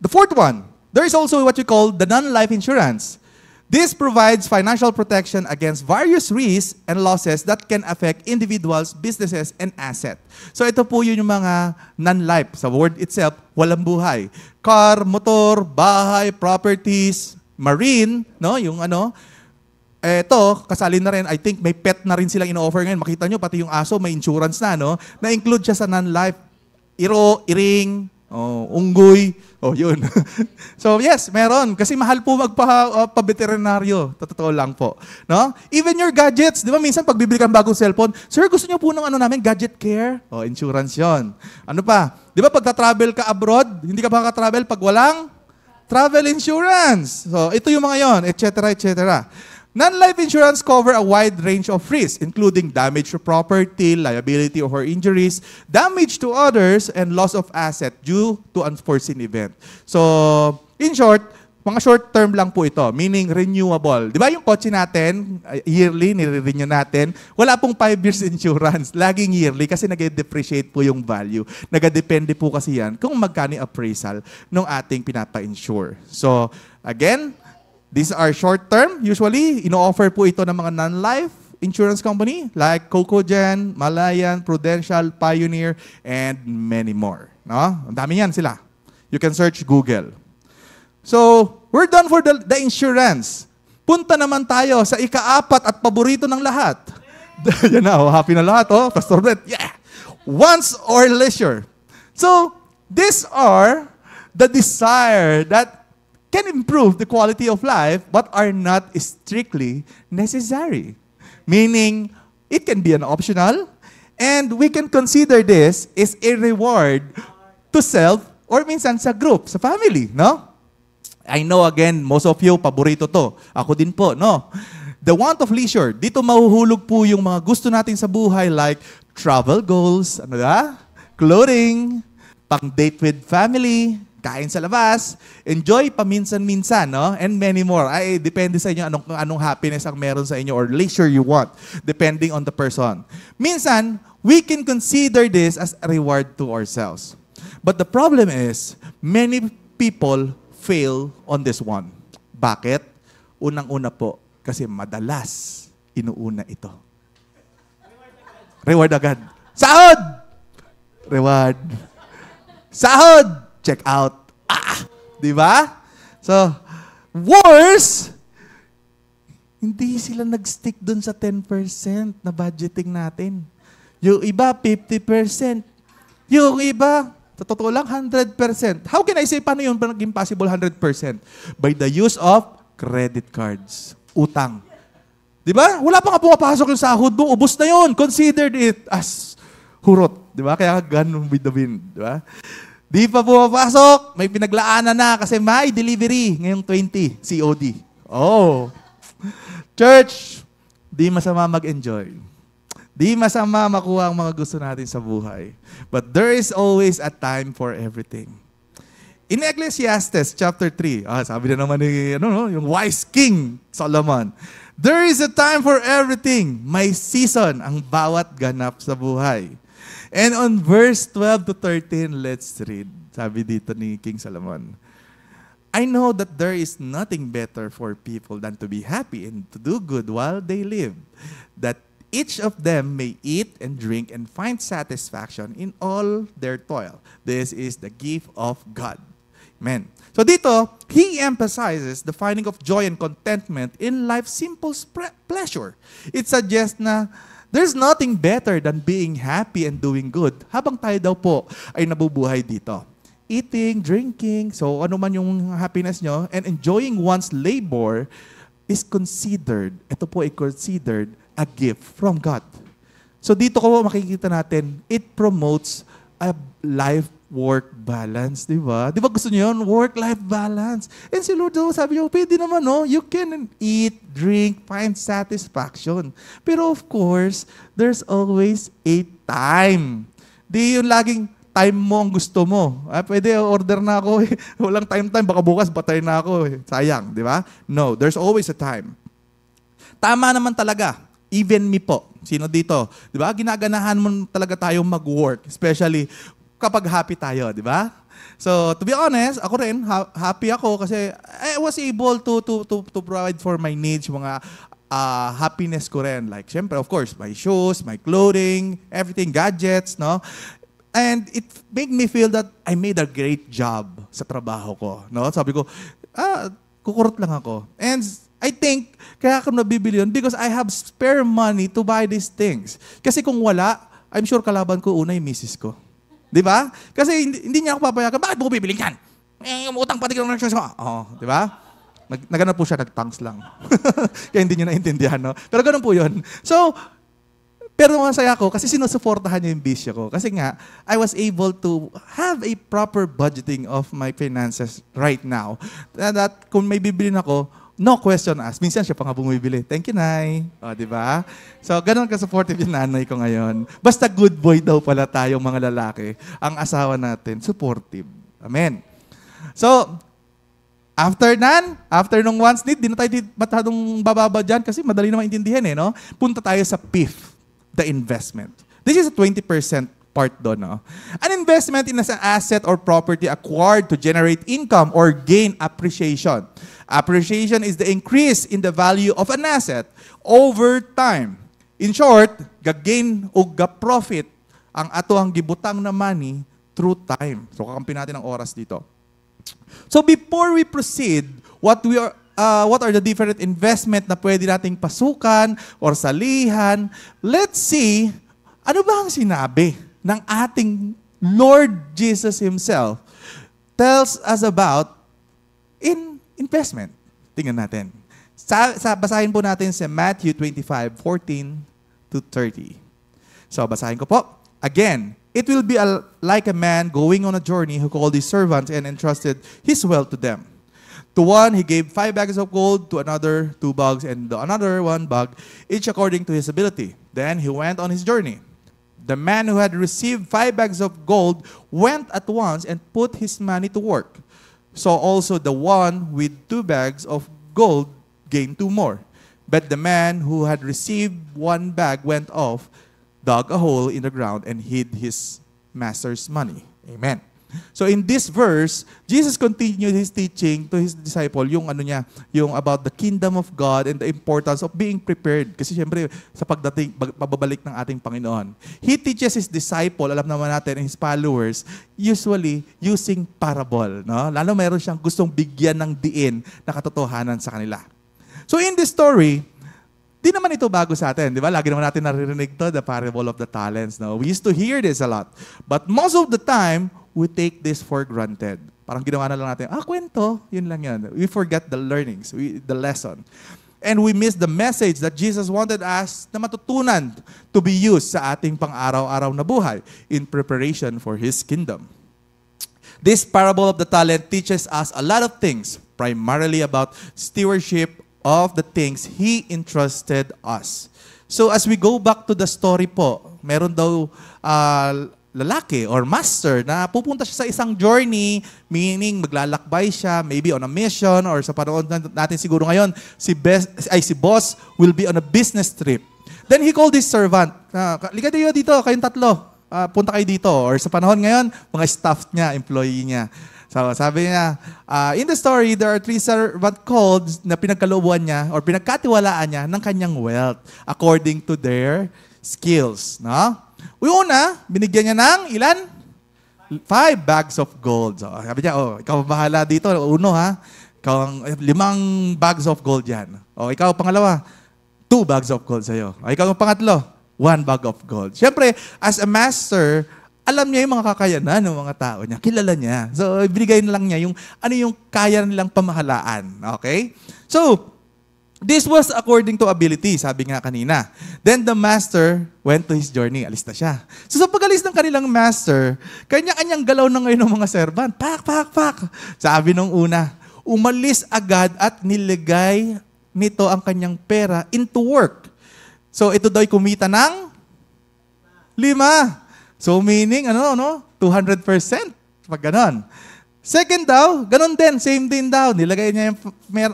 the fourth one, there is also what you call the non-life insurance. This provides financial protection against various risks and losses that can affect individuals, businesses, and assets. So ito po yun yung mga non-life. Sa word itself, walang buhay. Car, motor, bahay, properties, marine, no? Yung eto, kasali na rin, I think may pet na rin silang ino-offer ngayon. Makita nyo, pati yung aso, may insurance na, no? Na-include siya sa non-life. Iro, iring, unggoy. Yun. So yes, meron. Kasi mahal po magpa-veterinaryo. Totoo lang po. No? Even your gadgets. Di ba minsan pag bibili kang bagong cellphone, sir, gusto niyo po ng namin, gadget care? Insurance yon. Ano pa? Di ba pag travel ka abroad, hindi ka makaka-travel pag walang travel insurance. So ito yung mga yon, etc. etc. Non-life insurance cover a wide range of risks, including damage to property, liability or injuries, damage to others, and loss of asset due to unforeseen event. So, in short, mga short term lang po ito, meaning renewable. Di ba yung kotse natin, yearly, nire-renew natin, wala pong 5 years insurance, laging yearly kasi nag-depreciate po yung value. Nag-depende po kasi yan kung magkano appraisal ng ating pinapa-insure. So, again, these are short-term. Usually, ino-offer po ito ng mga non-life insurance company like Cocogen, Malayan, Prudential, Pioneer, and many more. No? Ang dami yan sila. You can search Google. So, we're done for the insurance. Punta naman tayo sa ika-4 at paborito ng lahat. Yan na, happy na lahat. Pastor Brett, yeah! Wants or leisure. So, these are the desire that can improve the quality of life but are not strictly necessary. Meaning, it can be an optional and we can consider this as a reward to self or minsan sa group, sa family, no? I know again, most of you, paborito to. Ako din po, no? The want of leisure. Dito mahuhulog po yung mga gusto natin sa buhay like travel goals, clothing, pang-date with family, kain sa labas, enjoy paminsan-minsan, no? And many more. Ay, depende sa inyo anong happiness ang meron sa inyo or leisure you want, depending on the person. Minsan, we can consider this as a reward to ourselves. But the problem is, many people fail on this one. Bakit? Unang-una po, kasi madalas inuuna ito. Reward agad. Sahod! Reward. Sahod! Check out. Di ba? So, worse, hindi sila nag-stick dun sa 10% na budgeting natin. Yung iba, 50%. Yung iba, sa totoo lang, 100%. How can I say, paano yun naging possible 100%? By the use of credit cards. Utang. Di ba? Wala pa nga pumapasok yung sahod mo, ubos na yun. Consider it as hurot. Di ba? Kaya ganun with the wind. Di ba? Di pa pumapasok, may pinaglaanan na kasi may delivery ngayong 20, COD. Church, di masama mag-enjoy. Di masama makuha ang mga gusto natin sa buhay. But there is always a time for everything. In Ecclesiastes chapter 3, sabi na naman ni yung wise king Solomon, there is a time for everything. May season ang bawat ganap sa buhay. And on verse 12 to 13, let's read. Sabi dito ni King Solomon, I know that there is nothing better for people than to be happy and to do good while they live, that each of them may eat and drink and find satisfaction in all their toil. This is the gift of God. Amen. So dito, he emphasizes the finding of joy and contentment in life's simple pleasure. It suggests na there's nothing better than being happy and doing good habang tayo daw po ay nabubuhay dito. eating, drinking, so ano man yung happiness nyo, and enjoying one's labor is considered, ito po ay considered a gift from God. So dito ko makikita natin, it promotes a life-work balance, di ba? Di ba gusto niyo yun? Work-life balance. And si Lord, sabi niyo, pwede naman, no? You can eat, drink, find satisfaction. Pero of course, there's always a time. Di yung laging time mo ang gusto mo. Pwede, order na ako. Walang time, baka bukas batay na ako. Sayang, di ba? No, there's always a time. Tama naman talaga. Even me po. Sino dito? Di ba? Ginaganahan mo talaga tayong mag-work. Especially kapag happy tayo, di ba? So, to be honest, ako rin, happy ako kasi I was able to provide for my needs, mga happiness ko rin. Like, syempre, of course, my shoes, my clothing, everything, gadgets, no? And it made me feel that I made a great job sa trabaho ko. No? Sabi ko, kukurot lang ako. And I think, kaya ako nabibili yun because I have spare money to buy these things. Kasi kung wala, I'm sure kalaban ko una yung misis ko. Di ba? Kasi hindi niya ako papayagan, bakit mo ko bibiling yan? Utang pati ka lang siya. Di ba? Nagano po siya, nag-thanks lang. Kaya hindi niyo naintindihan, no? Pero ganun po yun. So, pero masaya ako kasi sinusuportahan niya yung bisyo ko. Kasi nga, I was able to have a proper budgeting of my finances right now. That kung may bibilin ako, no question asked. Minsan siya pa nga bumibili. Thank you, Nay. Di ba? So, ganun ka-supportive yung nanay ko ngayon. Basta good boy daw pala tayong mga lalaki. Ang asawa natin, supportive. Amen. So, after nung wants need, di na tayo matadong bababa dyan kasi madali na maintindihan no? Punta tayo sa fifth, the investment. This is a 20% part doon, no? An investment in an asset or property acquired to generate income or gain appreciation. Appreciation is the increase in the value of an asset over time. In short, gagain o ga-profit ang atoang gibutang na money through time. So, kakampi natin ang oras dito. So, before we proceed, what are the different investment na pwede nating pasukan or salihan? Let's see, ano ba ang sinabi ng ating Lord Jesus Himself tells us about in investment? Tingnan natin. Basahin po natin sa Matthew 25:14 to 30. So, basahin ko po. Again, it will be like a man going on a journey who called his servants and entrusted his wealth to them. To one, he gave 5 bags of gold, to another 2 bags, and to another 1 bag, each according to his ability. Then he went on his journey. The man who had received 5 bags of gold went at once and put his money to work. So also the one with 2 bags of gold gained 2 more. But the man who had received 1 bag went off, dug a hole in the ground, and hid his master's money. Amen. So in this verse, Jesus continued His teaching to His disciple, yung about the kingdom of God and the importance of being prepared. Kasi siyempre, sa pagbabalik ng ating Panginoon. He teaches His disciple, alam naman natin, and His followers, usually using parable. No? Lalo meron siyang gustong bigyan ng diin na katotohanan sa kanila. So in this story, di naman ito bago sa atin, di ba? Lagi naman natin naririnig to, the parable of the talents. No? We used to hear this a lot. But most of the time, we take this for granted. Parang ginawa na lang natin, kwento, yun lang yan. We forget the learnings, the lesson. And we miss the message that Jesus wanted us na matutunan to be used sa ating pang-araw-araw na buhay in preparation for His kingdom. This parable of the talent teaches us a lot of things, primarily about stewardship of the things He entrusted us. So as we go back to the story po, meron daw lalaki or master na pupunta siya sa isang journey, meaning maglalakbay siya, maybe on a mission, or sa panahon natin siguro ngayon, si boss will be on a business trip. Then he called his servant, liga kayo dito, kayong tatlo, punta kayo dito. Or sa panahon ngayon, mga staff niya, employee niya. So sabi niya, in the story, there are 3 servants called na pinagkalooban niya or pinagkatiwalaan niya ng kanyang wealth according to their skills. No? Una, binigyan niya ng ilan? 5 bags of gold. So, sabi niya, ikaw bahala dito. Uno ha. Ikaw 5 bags of gold yan. Ikaw pangalawa, 2 bags of gold sa'yo. Ikaw pangatlo, 1 bag of gold. Siyempre, as a master, alam niya yung mga kakayanan ng mga tao niya. Kilala niya. So, ibigay na lang niya yung ano yung kaya nilang pamahalaan. Okay? So, this was according to ability, sabi nga kanina. Then the master went to his journey. Alis na siya. So sa pag-alis ng kanilang master, kanya-kanyang galaw na ngayon ng mga servant. Pak, pak, pak. Sabi nung una, umalis agad at nilagay nito ang kanyang pera into work. So ito daw'y kumita ng 5. So meaning, 200%. Pag ganon. Second daw, ganon din, same din daw. Nilagay niya yung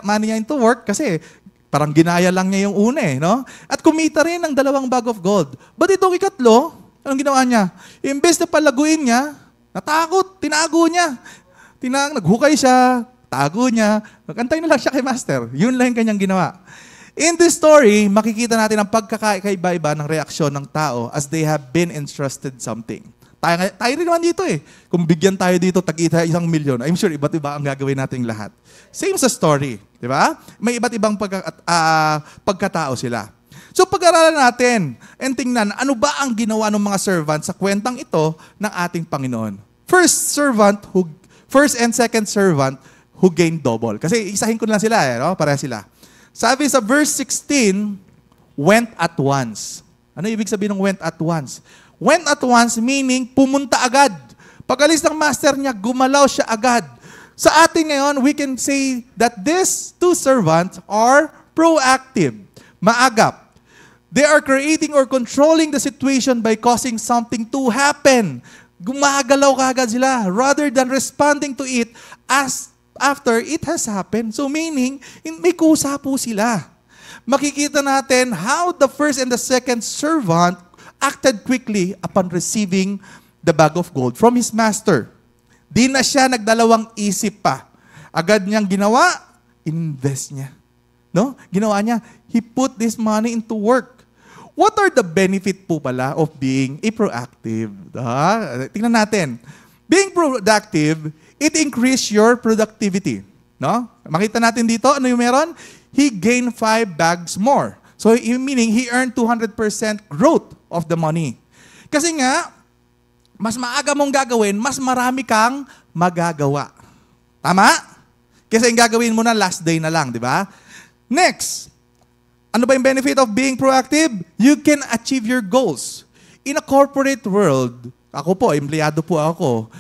money niya into work kasi parang ginaya lang niya yung una no? At kumita rin ng 2 bag of gold. But itong ikatlo, anong ginawa niya? Imbes na palaguin niya, natakot, tinago niya. Naghukay siya, tago niya, nagantay na lang siya kay master. Yun lang yung kanyang ginawa. In this story, makikita natin ang pagkakaiba-iba ng reaksyon ng tao as they have been entrusted something. Tayo rin naman dito Kung bigyan tayo dito, tag-ita 1 milyon, I'm sure iba't iba ang gagawin nating lahat. Same sa story. Di ba? May iba't ibang pagkatao sila. So pag-aralan natin and tingnan, ano ba ang ginawa ng mga servant sa kwentang ito ng ating Panginoon? First and second servant who gained double. Kasi isahin ko na lang sila Pareha sila. Sabi sa verse 16, went at once. Ano ibig sabihin ng went at once? Went at once meaning pumunta agad. Pag-alis ng master niya, gumalaw siya agad. Sa atin ngayon, we can say that these 2 servants are proactive, maagap. They are creating or controlling the situation by causing something to happen. Gumagalaw kaagad sila rather than responding to it as after it has happened. So meaning, may kusa po sila. Makikita natin how the first and the second servant acted quickly upon receiving the bag of gold from his master. Di na siya nagdalawang isip pa. Agad niyang ginawa, invest niya. No? Ginawa niya, he put this money into work. What are the benefit po pala of being a proactive? Tingnan natin. Being productive, it increase your productivity. No? Makita natin dito, ano yung meron? He gained 5 bags more. So meaning, he earned 200% growth of the money. Kasi nga, mas maaga mong gagawin, mas marami kang magagawa. Tama? Kasi yung gagawin mo na last day na lang, di ba? Next, ano ba yung benefit of being proactive? You can achieve your goals. In a corporate world, ako po, empleyado po ako,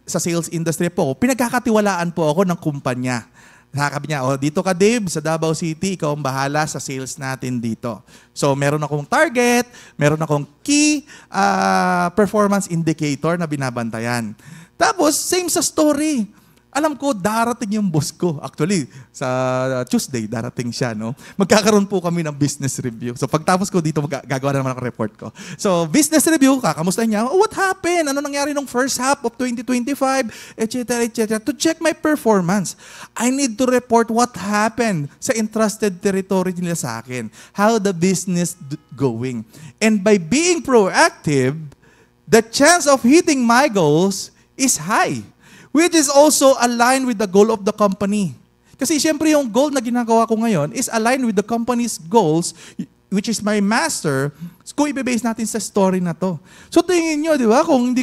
sa sales industry po, pinagkakatiwalaan po ako ng kumpanya. Sabi niya, dito ka Dave, sa Davao City, ikaw ang bahala sa sales natin dito. So, meron akong target, meron akong key performance indicator na binabantayan. Tapos, same sa story. Alam ko, darating yung boss ko. Actually, sa Tuesday, darating siya. No? Magkakaroon po kami ng business review. So, pagtapos ko dito, gagawa na naman ang report ko. So, business review, kakamusta niya, what happened? Ano nangyari nung first half of 2025? Etc., etc. To check my performance, I need to report what happened sa entrusted territory nila sa akin. How the business going. And by being proactive, the chance of hitting my goals is high. Which is also aligned with the goal of the company. Kasi siyempre yung goal na ginagawa ko ngayon is aligned with the company's goals, which is my master, kung i-base natin sa story na to. So tingin nyo, di ba, kung hindi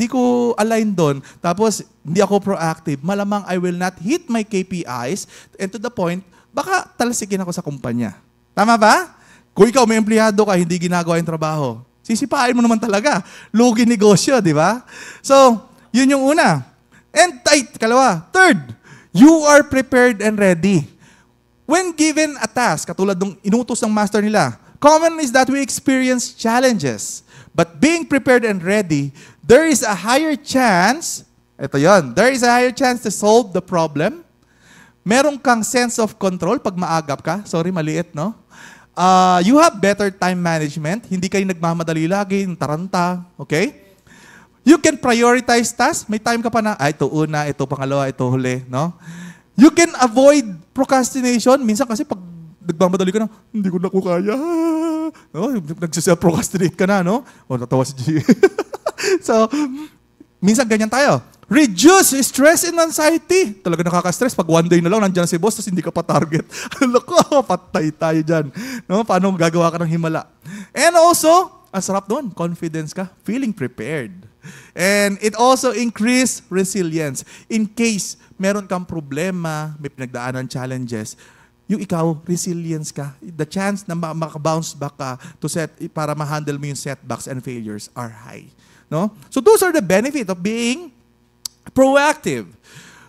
ko align doon, tapos hindi ako proactive, malamang I will not hit my KPIs, and to the point, baka talasikin ako sa kumpanya. Tama ba? Kung ikaw may empleyado ka, hindi ginagawa yung trabaho, sisipain mo naman talaga. Lugi negosyo, di ba? So, yun yung una. And third, you are prepared and ready. When given a task, katulad ng inutos ng master nila, common is that we experience challenges. But being prepared and ready, there is a higher chance, there is a higher chance to solve the problem. Meron kang sense of control pag maagap ka. Sorry, maliit, no? You have better time management. Hindi kayo nagmamadali lagi, taranta, okay? You can prioritize tasks. May time ka pa na, ito una, ito pangalawa, ito huli. No? You can avoid procrastination. Minsan kasi pag nagmamadali ka na, hindi ko na ko kaya. No? Nagsiself-procrastinate ka na. No? Natawa si G. So, minsan ganyan tayo. Reduce stress and anxiety. Talaga nakaka-stress. Pag one day na lang, nandiyan si boss, tapos hindi ka pa target. Loko, patay tayo dyan. No? Paano gagawa ka ng himala? And also, Ang sarap doon. Confidence ka. Feeling prepared. And it also increase resilience. In case meron kang problema, may pinagdaanan challenges, yung ikaw, resilience ka. The chance na maka-bounce back ka para ma-handle mo yung setbacks and failures are high. No? So those are the benefit of being proactive.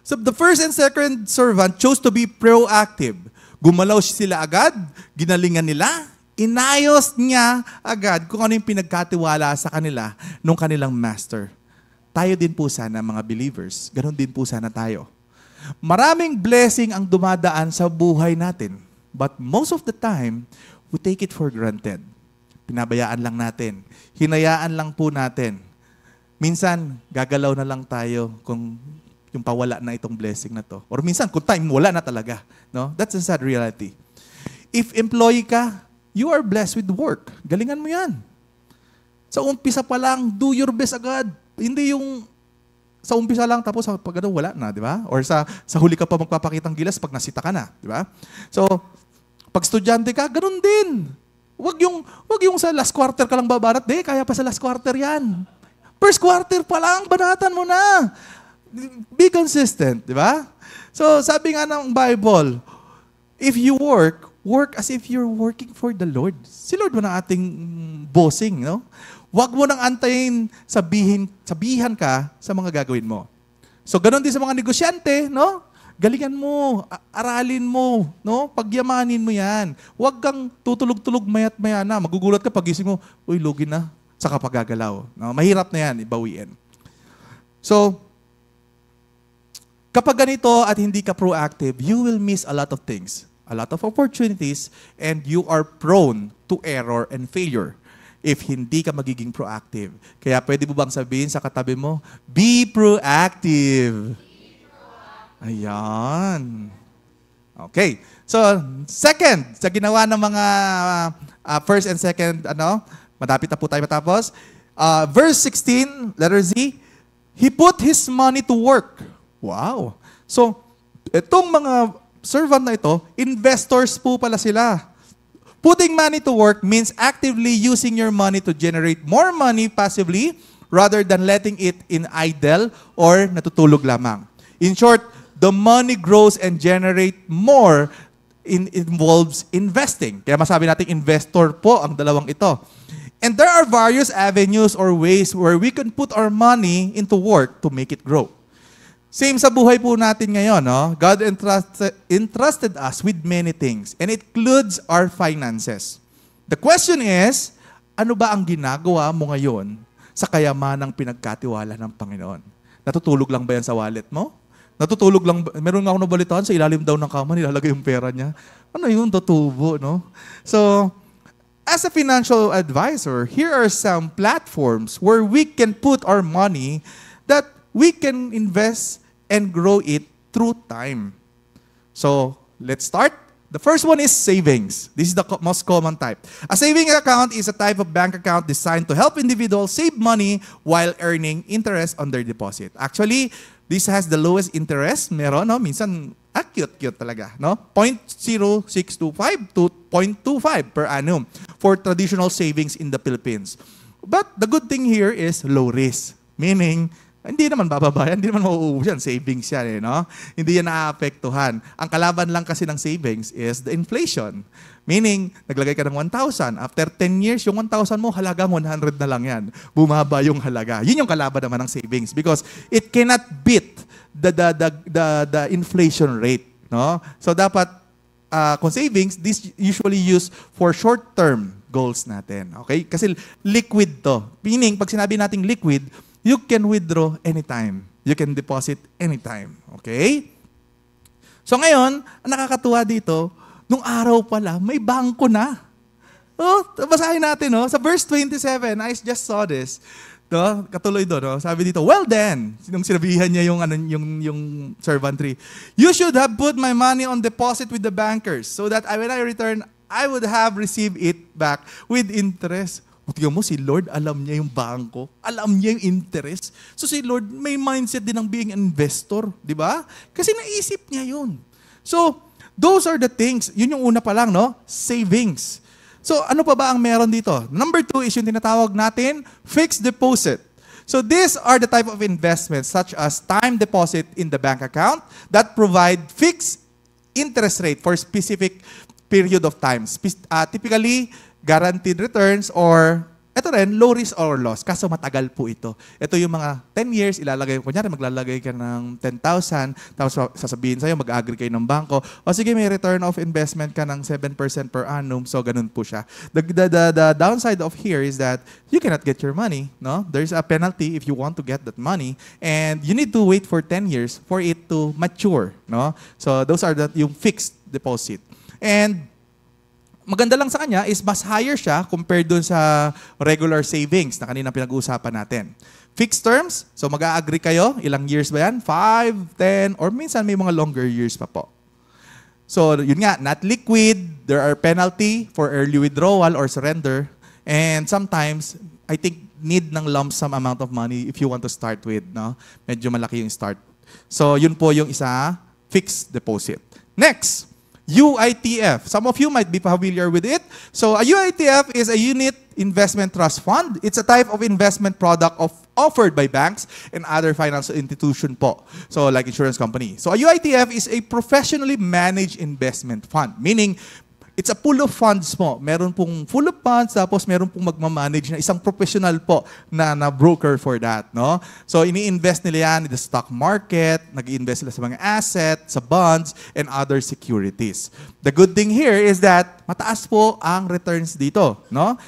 So the first and second servant chose to be proactive. Gumalaw sila agad, ginalingan nila, inayos niya agad kung ano yung pinagkatiwala sa kanila nung kanilang master. Tayo din po sana mga believers, ganun din po sana tayo. Maraming blessing ang dumadaan sa buhay natin, but most of the time, we take it for granted. Pinabayaan lang natin. Hinayaan lang po natin. Minsan, gagalaw na lang tayo kung yung pawala na itong blessing na to. Or minsan, kung time, wala na talaga. No? That's a sad reality. If employee ka, you are blessed with work. Galingan mo yan. Sa umpisa pa lang, do your best agad. Hindi yung sa umpisa lang, tapos pag ano, wala na, di ba? Or sa huli ka pa magpapakitang gilas pag nasita ka na, di ba? So, pag estudyante ka, ganun din. Wag yung sa last quarter ka lang babarat, kaya pa sa last quarter yan. First quarter pa lang, banatan mo na. Be consistent, di ba? So, sabi nga ng Bible, if you work as if you're working for the Lord. Si Lord mo na ating bossing, no? Huwag mo nang antayin sabihan ka sa mga gagawin mo. So, ganun din sa mga negosyante, no? Galingan mo, aralin mo, no? Pagyamanin mo yan. Huwag kang tutulog-tulog mayat-maya na. Magugulat ka pagising mo, uy, lugi na. Saka pagagalaw. No? Mahirap na yan, ibawiin. So, kapag ganito at hindi ka proactive, you will miss a lot of things, a lot of opportunities, and you are prone to error and failure if hindi ka magiging proactive. Kaya pwede mo bang sabihin sa katabi mo, be proactive. Ayan. Okay. So, second, sa ginawa ng mga first and second, madapit na po tayo matapos. Verse 16, letter Z, he put his money to work. Wow. So, itong mga servant na ito, investors po pala sila. Putting money to work means actively using your money to generate more money passively rather than letting it in idle or natutulog lamang. In short, the money grows and generate more involves investing. Kaya masabi natin investor po ang dalawang ito. And there are various avenues or ways where we can put our money into work to make it grow. Same sa buhay po natin ngayon, no? God entrusted us with many things, and it includes our finances. The question is, ano ba ang ginagawa mo ngayon sa kayamanang pinagkatiwala ng Panginoon? Natutulog lang ba yan sa wallet mo? Natutulog lang, meron nga ako nabalitaan, sa ilalim daw ng kama, nilalagay yung pera niya. Ano yun, tutubo, no? So, as a financial advisor, here are some platforms where we can put our money that we can invest and grow it through time. So, let's start. The first one is savings. This is the most common type. A savings account is a type of bank account designed to help individuals save money while earning interest on their deposit. Actually, this has the lowest interest. Meron, no? Minsan, cute talaga, no? 0.0625 to 0.25 per annum for traditional savings in the Philippines. But the good thing here is low risk. Meaning, hindi naman bababayan, hindi naman mauubos yan. Savings yan, no? Hindi yan naaapektuhan. Ang kalaban lang kasi ng savings is the inflation. Meaning, naglagay ka ng 1,000. After 10 years, yung 1,000 mo, halagang 100 na lang yan. Bumaba yung halaga. Yun yung kalaban naman ng savings because it cannot beat the inflation rate, no? So dapat kung savings, this usually used for short-term goals natin. Okay? Kasi liquid to. Meaning, pag sinabi nating liquid, you can withdraw anytime. You can deposit anytime. Okay? So ngayon, ang nakakatuwa dito, nung araw pala, may bangko na. Oh, basahin natin, no? Sa verse 27, I just saw this. No? Katuloy doon, no? Sabi dito, well then, nung sinabihan niya yung servant 3, you should have put my money on deposit with the bankers so that when I return, I would have received it back with interest. Tingnan mo, si Lord, alam niya yung bangko. Alam niya yung interest. So si Lord, may mindset din ng being an investor. Di ba? Kasi naisip niya yun. So, those are the things. Yun yung una pa lang, no? Savings. So ano pa ba ang meron dito? Number 2 is yung tinatawag natin fixed deposit. So these are the type of investments such as time deposit in the bank account that provide fixed interest rate for specific period of time. Typically, guaranteed returns or ito rin, low risk or loss. Kaso matagal po ito. Ito yung mga 10 years, ilalagay ko. Kunyari, maglalagay ka ng 10,000, tapos sasabihin sa'yo, mag-agree kayo ng bangko. O sige, may return of investment ka ng 7% per annum. So, ganun po siya. The downside of here is that you cannot get your money. No? There's a penalty if you want to get that money. And you need to wait for 10 years for it to mature. No? So, those are yung fixed deposit. And maganda lang sa kanya is mas higher siya compared dun sa regular savings na kanina pinag-uusapan natin. Fixed terms, so mag-a-agree kayo, ilang years ba yan? 5, 10, or minsan may mga longer years pa po. So yun nga, not liquid, there are penalty for early withdrawal or surrender, and sometimes, I think, need ng lump sum amount of money if you want to start with. No? Medyo malaki yung start. So yun po yung isa, fixed deposit. Next, UITF. Some of you might be familiar with it. So a UITF is a unit investment trust fund. It's a type of investment product offered by banks and other financial institution po. So like insurance company. So a UITF is a professionally managed investment fund. Meaning, it's a pool of funds po. Meron pong full of funds, tapos meron pong magmamanage na isang professional po na broker for that. No? So, ini-invest nila yan in the stock market, nag-invest sila sa mga assets, sa bonds, and other securities. The good thing here is that mataas po ang returns dito. No?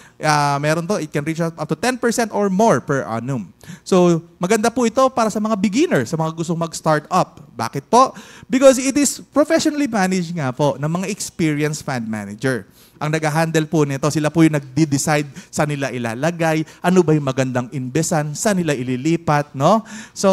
Meron to, it can reach up to 10% or more per annum. So, maganda po ito para sa mga beginners, sa mga gustong mag-start up. Bakit po? Because it is professionally managed nga po ng mga experienced fund manager. Ang nag-handle po nito, sila po yung nag-decide sa nila ilalagay, ano ba yung magandang investan, sa nila ililipat, no? So,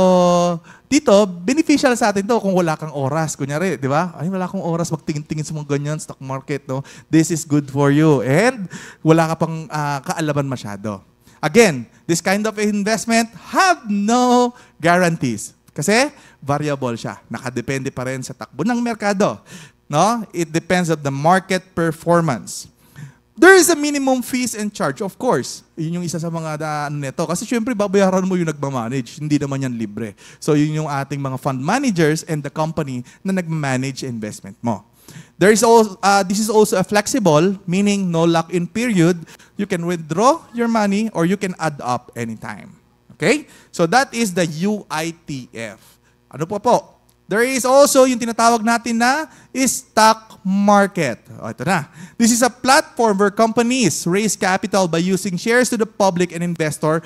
dito, beneficial sa atin to kung wala kang oras. Kunyari, di ba? Ay, wala akong oras magtingin-tingin sa mga ganyan, stock market, no? This is good for you. And wala ka pang kaalaman masyado. Again, this kind of investment have no guarantees. Kasi variable siya. Nakadepende pa rin sa takbo ng merkado. No? It depends on the market performance. There is a minimum fees and charge, of course. Yun yung isa sa mga nito. Kasi syempre, babayaran mo yung nagmamanage. Hindi naman yan libre. So, yun yung ating mga fund managers and the company na nagmamanage investment mo. There is also, this is also a flexible, meaning no lock-in period. You can withdraw your money or you can add up anytime. Okay? So, that is the UITF. Ano po? There is also yung tinatawag natin na stock market. O, ito na. This is a platform where companies raise capital by using shares to the public and investor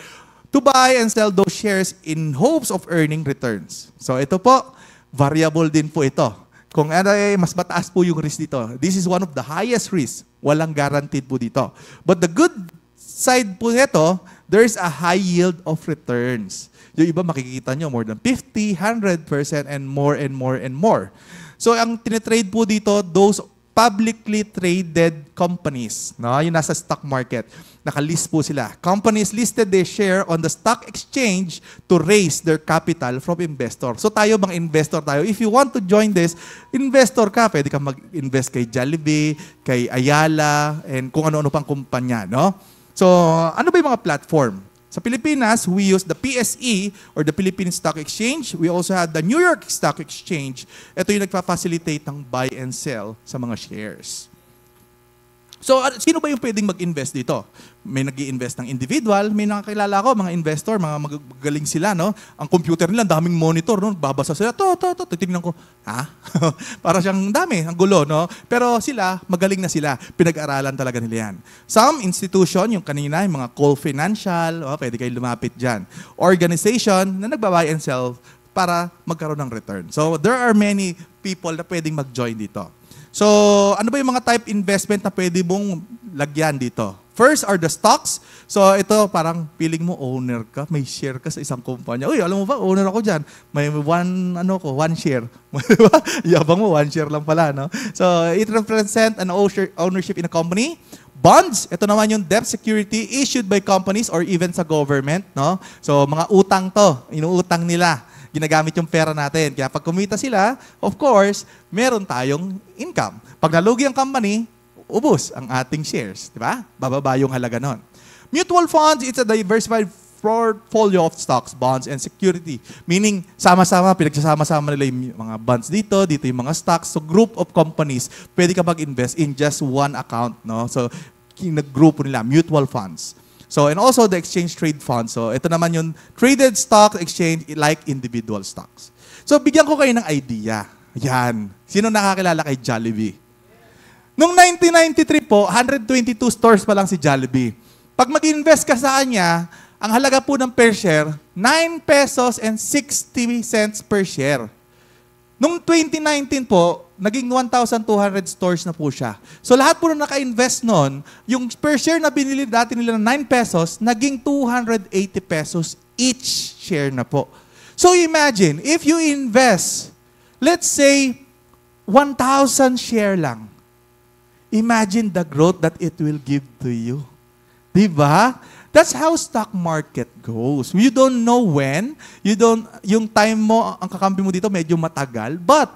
to buy and sell those shares in hopes of earning returns. So ito po, variable din po ito. Kung mas mataas po yung risk dito. This is one of the highest risks. Walang guaranteed po dito. But the good side po nito, there's a high yield of returns. Yung iba makikita nyo, more than 50, 100%, and more and more and more. So, ang tinitrade po dito, those publicly traded companies, no? Yung nasa stock market, nakalist po sila. Companies listed their share on the stock exchange to raise their capital from investor. So, tayo bang investor tayo? If you want to join this, investor ka. Pwede ka mag-invest kay Jollibee, kay Ayala, and kung ano-ano pang kumpanya, no? So, ano ba yung mga platform? Sa Pilipinas, we use the PSE or the Philippine Stock Exchange. We also have the New York Stock Exchange. Ito yung nagpa-facilitate ng buy and sell sa mga shares. So, sino ba yung pwedeng mag-invest dito? May nag-i-invest ng individual, may nakakilala ko, mga investor, mga magaling sila, no? Ang computer nila, daming monitor, no? Babasa sila, titignan ko, ha? Para siyang dami, ang gulo, no? Pero sila, magaling na sila. Pinag-aralan talaga nila yan. Some institution, yung kanina, yung mga Cole Financial, pwede kayo lumapit dyan. Organization na nagba-buy and sell para magkaroon ng return. So, there are many people na pwedeng mag-join dito. So, ano ba yung mga type investment na pwede mong lagyan dito? First are the stocks. So, ito parang feeling mo owner ka, may share ka sa isang kumpanya. Uy, alam mo ba, owner ako dyan. May one share. Yabang mo, one share lang pala, no? So, it represents an ownership in a company. Bonds, ito naman yung debt security issued by companies or even sa government, no? So, mga utang to, inuutang nila. Ginagamit yung pera natin. Kaya pag kumita sila, of course, meron tayong income. Pag nalugi ang company, ubos ang ating shares. Di ba? Bababa yung halaga nun. Mutual funds, it's a diversified portfolio of stocks, bonds, and security. Meaning, sama-sama, pinagsasama-sama nila yung mga bonds dito yung mga stocks. So, group of companies, pwede ka mag-invest in just one account. No? So, kinag-grupo nila, mutual funds. So, and also the exchange trade funds. So, ito naman yung traded stock exchange like individual stocks. So, bigyan ko kayo ng idea. Yan. Sino nakakilala kay Jollibee? Noong 1993 po, 122 stores pa lang si Jollibee. Pag mag-invest ka sa kanya, ang halaga po ng per share, 9 pesos and 60 cents per share. Noong 2019 po, naging 1,200 stores na po siya. So lahat po na naka-invest nun, yung per share na binili dati nila ng 9 pesos, naging 280 pesos each share na po. So imagine, if you invest, let's say, 1,000 share lang. Imagine the growth that it will give to you. Diba? That's how stock market goes. You don't know when, yung time mo, ang kakampi mo dito medyo matagal, but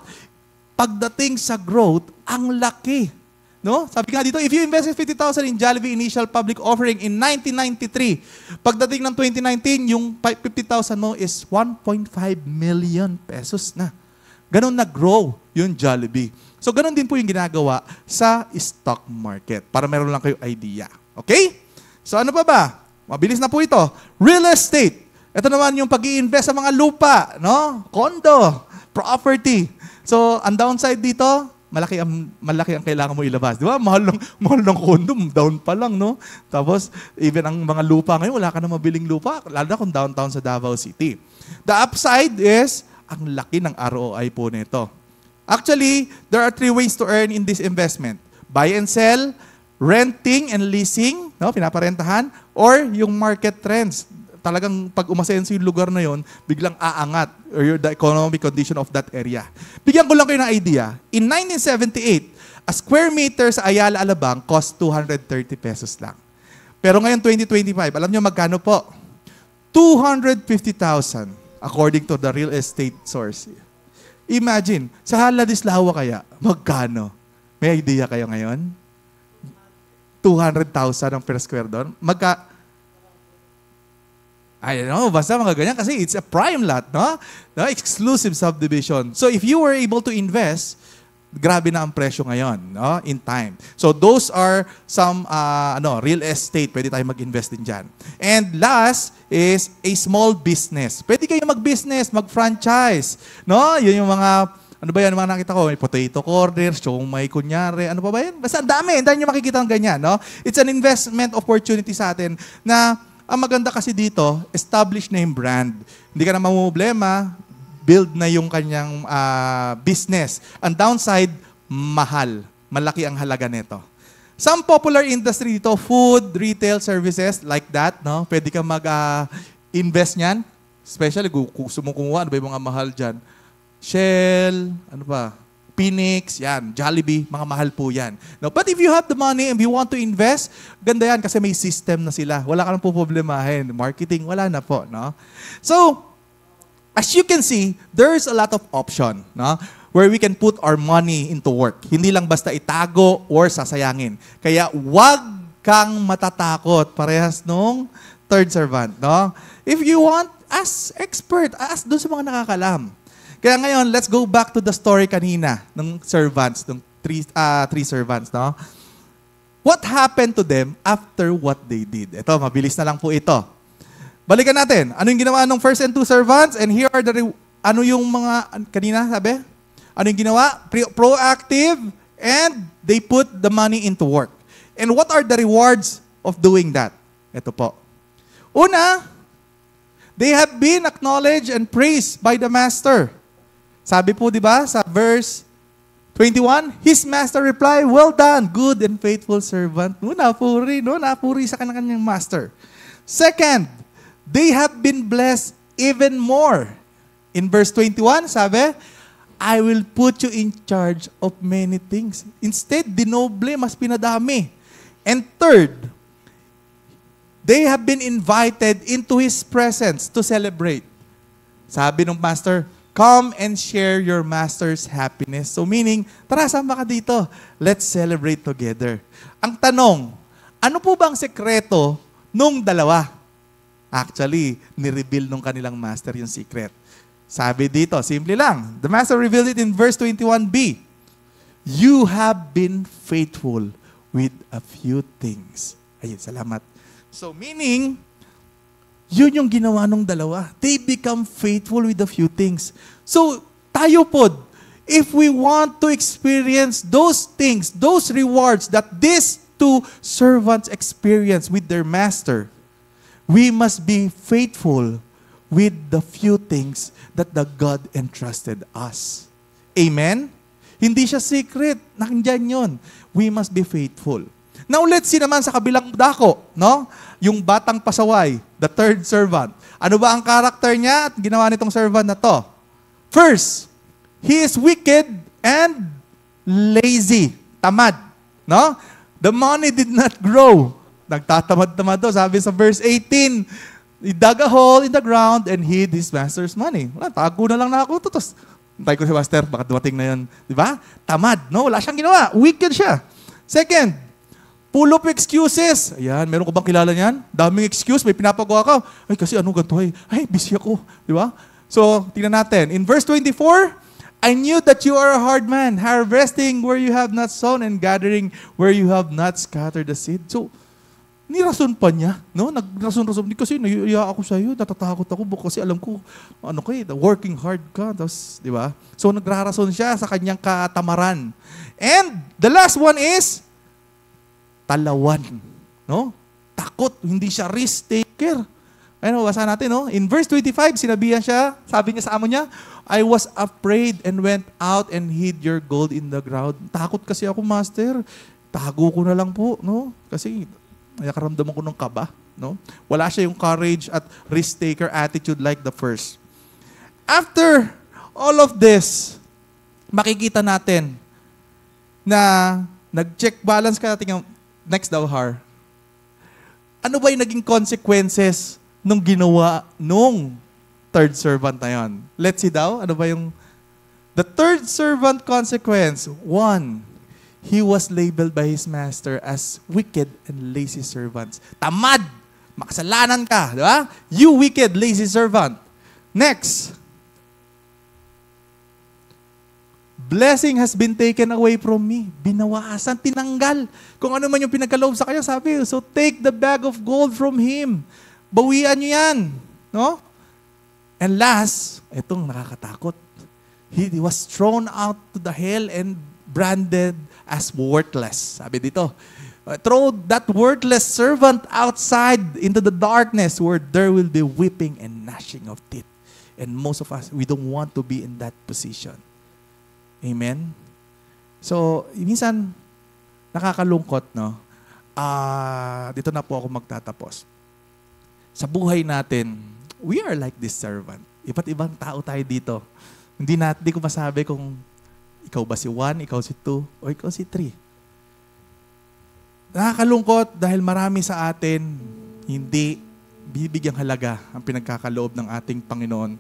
pagdating sa growth, ang laki. No? Sabi nga dito, if you invested 50,000 in Jollibee initial public offering in 1993, pagdating ng 2019, yung 50,000 mo is 1.5 million pesos na. Ganon na-grow yung Jollibee. So, ganon din po yung ginagawa sa stock market para meron lang kayo idea. Okay? So, ano pa ba? Mabilis na po ito. Real estate. Ito naman yung pag-i-invest sa mga lupa, no? Condo, property. So, ang downside dito, malaki ang kailangan mo ilabas. Di ba? Mahal ng condo, down pa lang, no? Tapos, even ang mga lupa ngayon, wala ka na mabiling lupa, lalo na kung downtown sa Davao City. The upside is, ang laki ng ROI po nito. Actually, there are 3 ways to earn in this investment. Buy and sell, renting and leasing, no, pinaparentahan, or yung market trends. Talagang pag umasenso yung lugar na yon, biglang aangat, or the economic condition of that area. Bigyan ko lang kayo ng idea. In 1978, a square meter sa Ayala, Alabang cost 230 pesos lang. Pero ngayon, 2025, alam nyo magkano po? 250,000 according to the real estate source. Imagine, sa Ladislao kaya, magkano? May idea kayo ngayon? 200,000 ang per square doon. I don't know, basta mga ganyan kasi it's a prime lot, no? Exclusive subdivision. So if you were able to invest, grabe na ang presyo ngayon, no? In time. So those are some real estate, pwede tayo mag-invest din diyan. And last is a small business. Pwede kayo mag-business, mag-franchise, no? Yun yung mga ano ba yan, mga nakita ko? May potato corner, siomay, kunyari, ano pa ba yan? Basta ang dami nyo makikita ng ganyan, no? It's an investment opportunity sa atin na ang maganda kasi dito, establish na yung brand. Hindi ka na mamumblema, build na yung kanyang business. Ang downside, mahal. Malaki ang halaga nito. Some popular industry dito, food, retail, services, like that, no? Pwede ka mag-invest niyan. Especially kung sumukuha, ano ba yung mga mahal dyan? Shell, ano pa? Phoenix, yan, Jollibee, mga mahal po yan. No, but if you have the money and you want to invest, ganda yan kasi may system na sila. Wala ka nang po problemahin. Marketing, wala na po. No? So, as you can see, there's a lot of option, no? Where we can put our money into work. Hindi lang basta itago or sasayangin. Kaya wag kang matatakot. Parehas nung third servant. No? If you want, ask expert. Ask doon sa mga nakakalam. Kaya ngayon, let's go back to the story kanina ng servants, ng three servants. No? What happened to them after what they did? Ito, mabilis na lang po ito. Balikan natin. Ano yung ginawa ng first and 2 servants? And here are ano yung mga, kanina sabi? Ano yung ginawa? Proactive, and they put the money into work. And what are the rewards of doing that? Ito po. Una, they have been acknowledged and praised by the master. Sabi po, di ba, sa verse 21, his master replied, well done, good and faithful servant. Napuri sa kanyang master. Second, they have been blessed even more. In verse 21, sabi, I will put you in charge of many things. Instead, dinoble, mas pinadami. And third, they have been invited into his presence to celebrate. Sabi ng master, Come and share your master's happiness. So meaning, tara, sama ka dito. Let's celebrate together. Ang tanong, ano po ba ang sekreto nung dalawa? Actually, ni-reveal nung kanilang master yung secret. Sabi dito, simple lang. The master revealed it in verse 21b. You have been faithful with a few things. Ayun, salamat. So meaning, yun yung ginawa nung dalawa. They become faithful with a few things. So, tayo po, if we want to experience those things, those rewards that these two servants experience with their master, we must be faithful with the few things that the God entrusted us. Amen? Hindi siya secret. Nandiyan yun. We must be faithful. Now, let's see naman sa kabilang dako, no? Yung batang pasaway, the third servant. Ano ba ang karakter niya at ginawa nitong servant na to? First, he is wicked and lazy. Tamad, no? The money did not grow. Nagtatamad-tamad daw. Sabi sa verse 18, he dug a hole in the ground and hid his master's money. Wala, tago na lang na ako. Tapos, antay ko si master, baka dumating na yun. Di ba? Tamad, no? Wala siyang ginawa. Wicked siya. Second, full of excuses. Ayan, meron ko bang kilala niyan? Daming excuse, may pinapagawa ka. Ay, kasi ano ganito ay, busy ako. Di ba? So, tingnan natin. In verse 24, I knew that you are a hard man, harvesting where you have not sown and gathering where you have not scattered the seed. So, nirason pa niya, no? Nagrason-rason. Kasi naiiya ako sa iyo, natatakot ako kasi alam ko, working hard ka. Tapos, di ba? So, nagrarason siya sa kanyang katamaran. And the last one is, talawan. No? Takot. Hindi siya risk taker. Ayun, basa natin, no? In verse 25, sinabihan siya, sabi niya sa amo niya, I was afraid and went out and hid your gold in the ground. Takot kasi ako, master. Tago ko na lang po, no? Kasi nakaramdaman ko ng kaba, no? Wala siya yung courage at risk taker attitude like the first. After all of this, makikita natin na nag-check balance ka natin. Next daw, Har. Ano ba yung naging consequences nung ginawa nung third servant na yun? Let's see daw. Ano ba yung... The third servant consequence. One, he was labeled by his master as wicked and lazy servants. Tamad! Makasalanan ka, di ba? You wicked, lazy servant. Next, blessing has been taken away from me. Binawasan, tinanggal. Kung ano man yung pinagkaloob sa kanya, sabi, so take the bag of gold from him. Bawian niyo yan. No? And last, itong nakakatakot. He was thrown out to the hell and branded as worthless. Sabi dito, throw that worthless servant outside into the darkness where there will be weeping and gnashing of teeth. And most of us, we don't want to be in that position. Amen? So, minsan, nakakalungkot, no? Dito na po ako magtatapos. Sa buhay natin, we are like this servant. Iba't ibang tao tayo dito. Hindi ko masabi kung ikaw ba si 1, ikaw si 2, o ikaw si 3. Nakakalungkot dahil marami sa atin hindi bibigyang halaga ang pinagkakaloob ng ating Panginoon.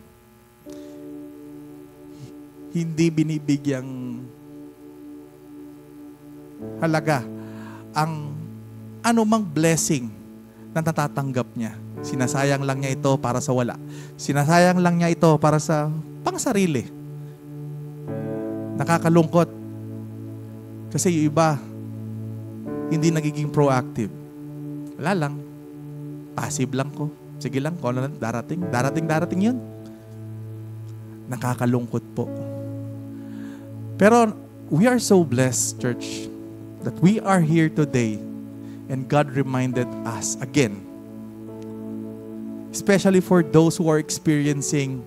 Hindi binibigyang halaga ang anumang blessing na natatanggap niya. Sinasayang lang niya ito para sa wala. Sinasayang lang niya ito para sa pangsarili. Nakakalungkot. Kasi yung iba, hindi nagiging proactive. Wala lang. Passive lang ko. Sige lang, kung ano lang, darating yun. Nakakalungkot po. Pero we are so blessed, church, that we are here today and God reminded us again, especially for those who are experiencing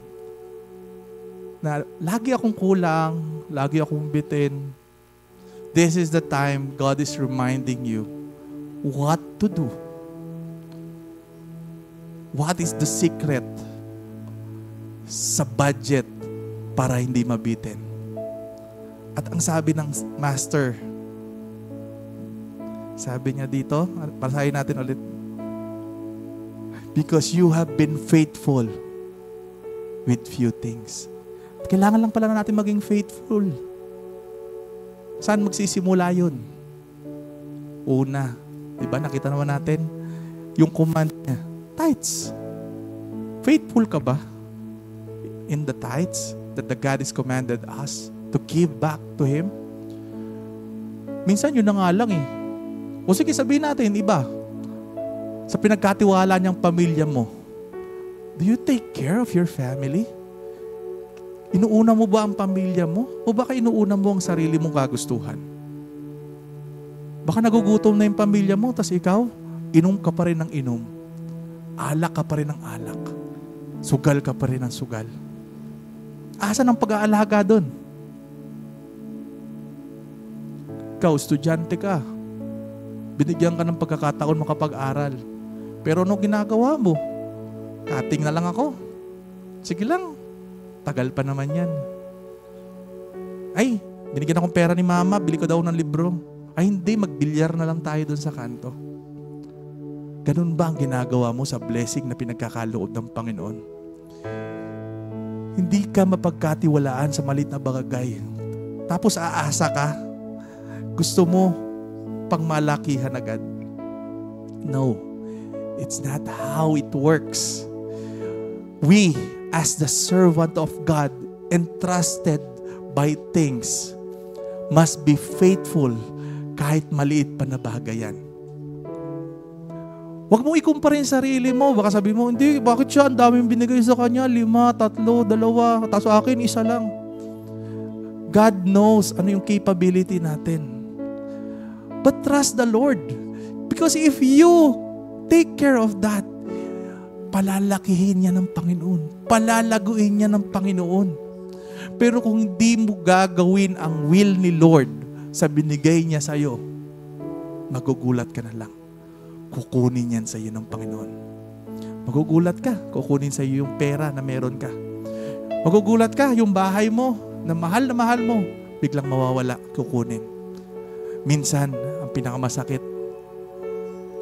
na lagi akong kulang, lagi akong bitin. This is the time God is reminding you what to do. What is the secret sa budget para hindi mabitin? At ang sabi ng master, sabi niya dito, basahin natin ulit. Because you have been faithful with few things. Kailangan lang pala natin maging faithful. Saan magsisimula yun? Una, di ba nakita naman natin yung command niya, tithes. Faithful ka ba in the tithes that the God has commanded us to give back to Him? Minsan yun na nga lang eh. O sige, sabihin natin, iba. Sa pinagkatiwala niyang pamilya mo, do you take care of your family? Inuuna mo ba ang pamilya mo? O baka inuuna mo ang sarili mong kagustuhan? Baka nagugutom na yung pamilya mo, tas ikaw, inom ka pa rin ng inom. Alak ka pa rin ng alak. Sugal ka pa rin ng sugal. Asan ang pag-aalaga doon? Ikaw, estudyante ka. Binigyan ka ng pagkakataon makapag-aral. Pero ano ginagawa mo? Cutting na lang ako. Sige lang. Tagal pa naman yan. Ay, binigyan akong pera ni mama, bili ko daw ng libro. Ay hindi, magbilyar na lang tayo doon sa kanto. Ganun ba ang ginagawa mo sa blessing na pinagkakaloob ng Panginoon? Hindi ka mapagkatiwalaan sa maliit na bagay. Tapos aasa ka. Gusto mo pangmalakihan agad. No, it's not how it works. We, as the servant of God, entrusted by things, must be faithful kahit maliit pa na bagay yan. Huwag mo ikumpara yung sarili mo. Baka sabi mo, hindi, bakit siya? Ang daming binigay sa kanya. 5, 3, 2. Tapos akin, isa lang. God knows ano yung capability natin. But trust the Lord. Because if you take care of that, palalakihin niya ng Panginoon. Palalaguin niya ng Panginoon. Pero kung hindi mo gagawin ang will ni Lord sa binigay niya sa'yo, magugulat ka na lang. Kukunin yan sa'yo ng Panginoon. Magugulat ka, kukunin sa'yo yung pera na meron ka. Magugulat ka, yung bahay mo, na mahal mo, biglang mawawala, kukunin. Minsan, ang pinakamasakit,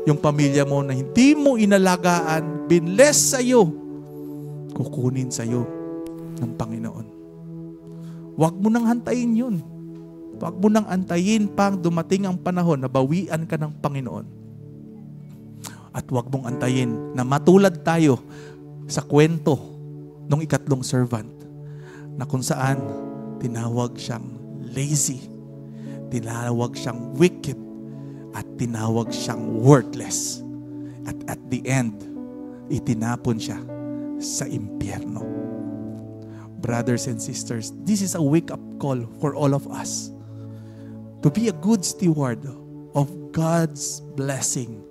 yung pamilya mo na hindi mo inalagaan, binless sa'yo, kukunin sa'yo ng Panginoon. Huwag mo nang hantayin yun. Huwag mo nang antayin pang dumating ang panahon na bawian ka ng Panginoon. At huwag mong antayin na matulad tayo sa kwento ng ikatlong servant na kung saan tinawag siyang lazy, tinawag siyang wicked, at tinawag siyang worthless. At at the end, itinapon siya sa impyerno. Brothers and sisters, this is a wake-up call for all of us to be a good steward of God's blessing.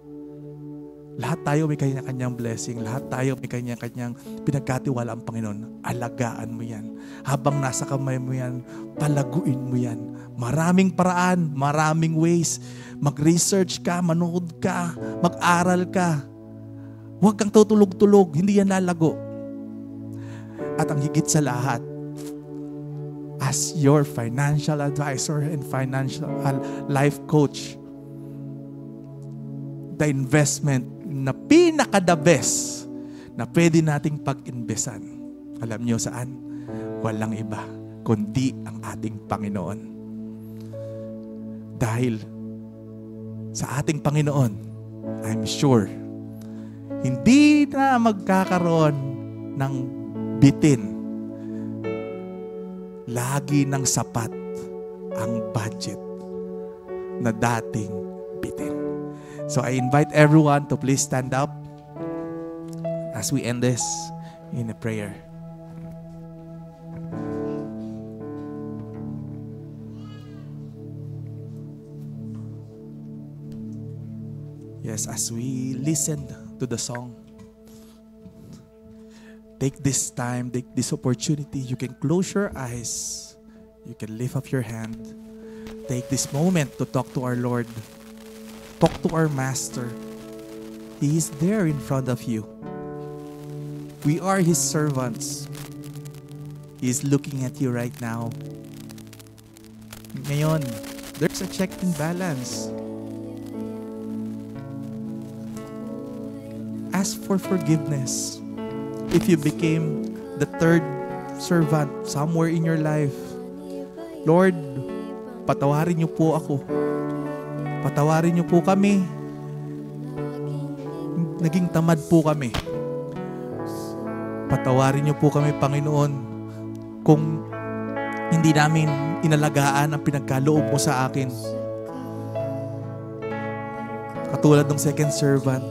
Lahat tayo may kanya-kanyang blessing. Lahat tayo may kanya-kanyang pinagkatiwala ang Panginoon. Alagaan mo yan. Habang nasa kamay mo yan, palaguin mo yan. Maraming paraan, maraming ways. Mag-research ka, manood ka, mag-aral ka. Huwag kang tutulog-tulog, hindi yan lalago. At ang higit sa lahat, as your financial advisor and financial life coach, the investment na pinaka-the best na pwede nating pag-investan. Alam niyo saan? Walang iba, kundi ang ating Panginoon. Dahil sa ating Panginoon, I'm sure, hindi na magkakaroon ng bitin. Lagi ng sapat ang budget na dating bitin. So I invite everyone to please stand up as we end this in a prayer. Yes, as we listen to the song, take this time, take this opportunity. You can close your eyes. You can lift up your hand. Take this moment to talk to our Lord. Talk to our Master. He is there in front of you. We are His servants. He is looking at you right now. Ngayon, there's a check and balance. Ask for forgiveness. If you became the third servant somewhere in your life. Lord, patawarin niyo po ako. Patawarin niyo po kami. Naging tamad po kami. Patawarin niyo po kami, Panginoon, kung hindi namin inalagaan ang pinagkaloob mo sa akin. Katulad ng second servant,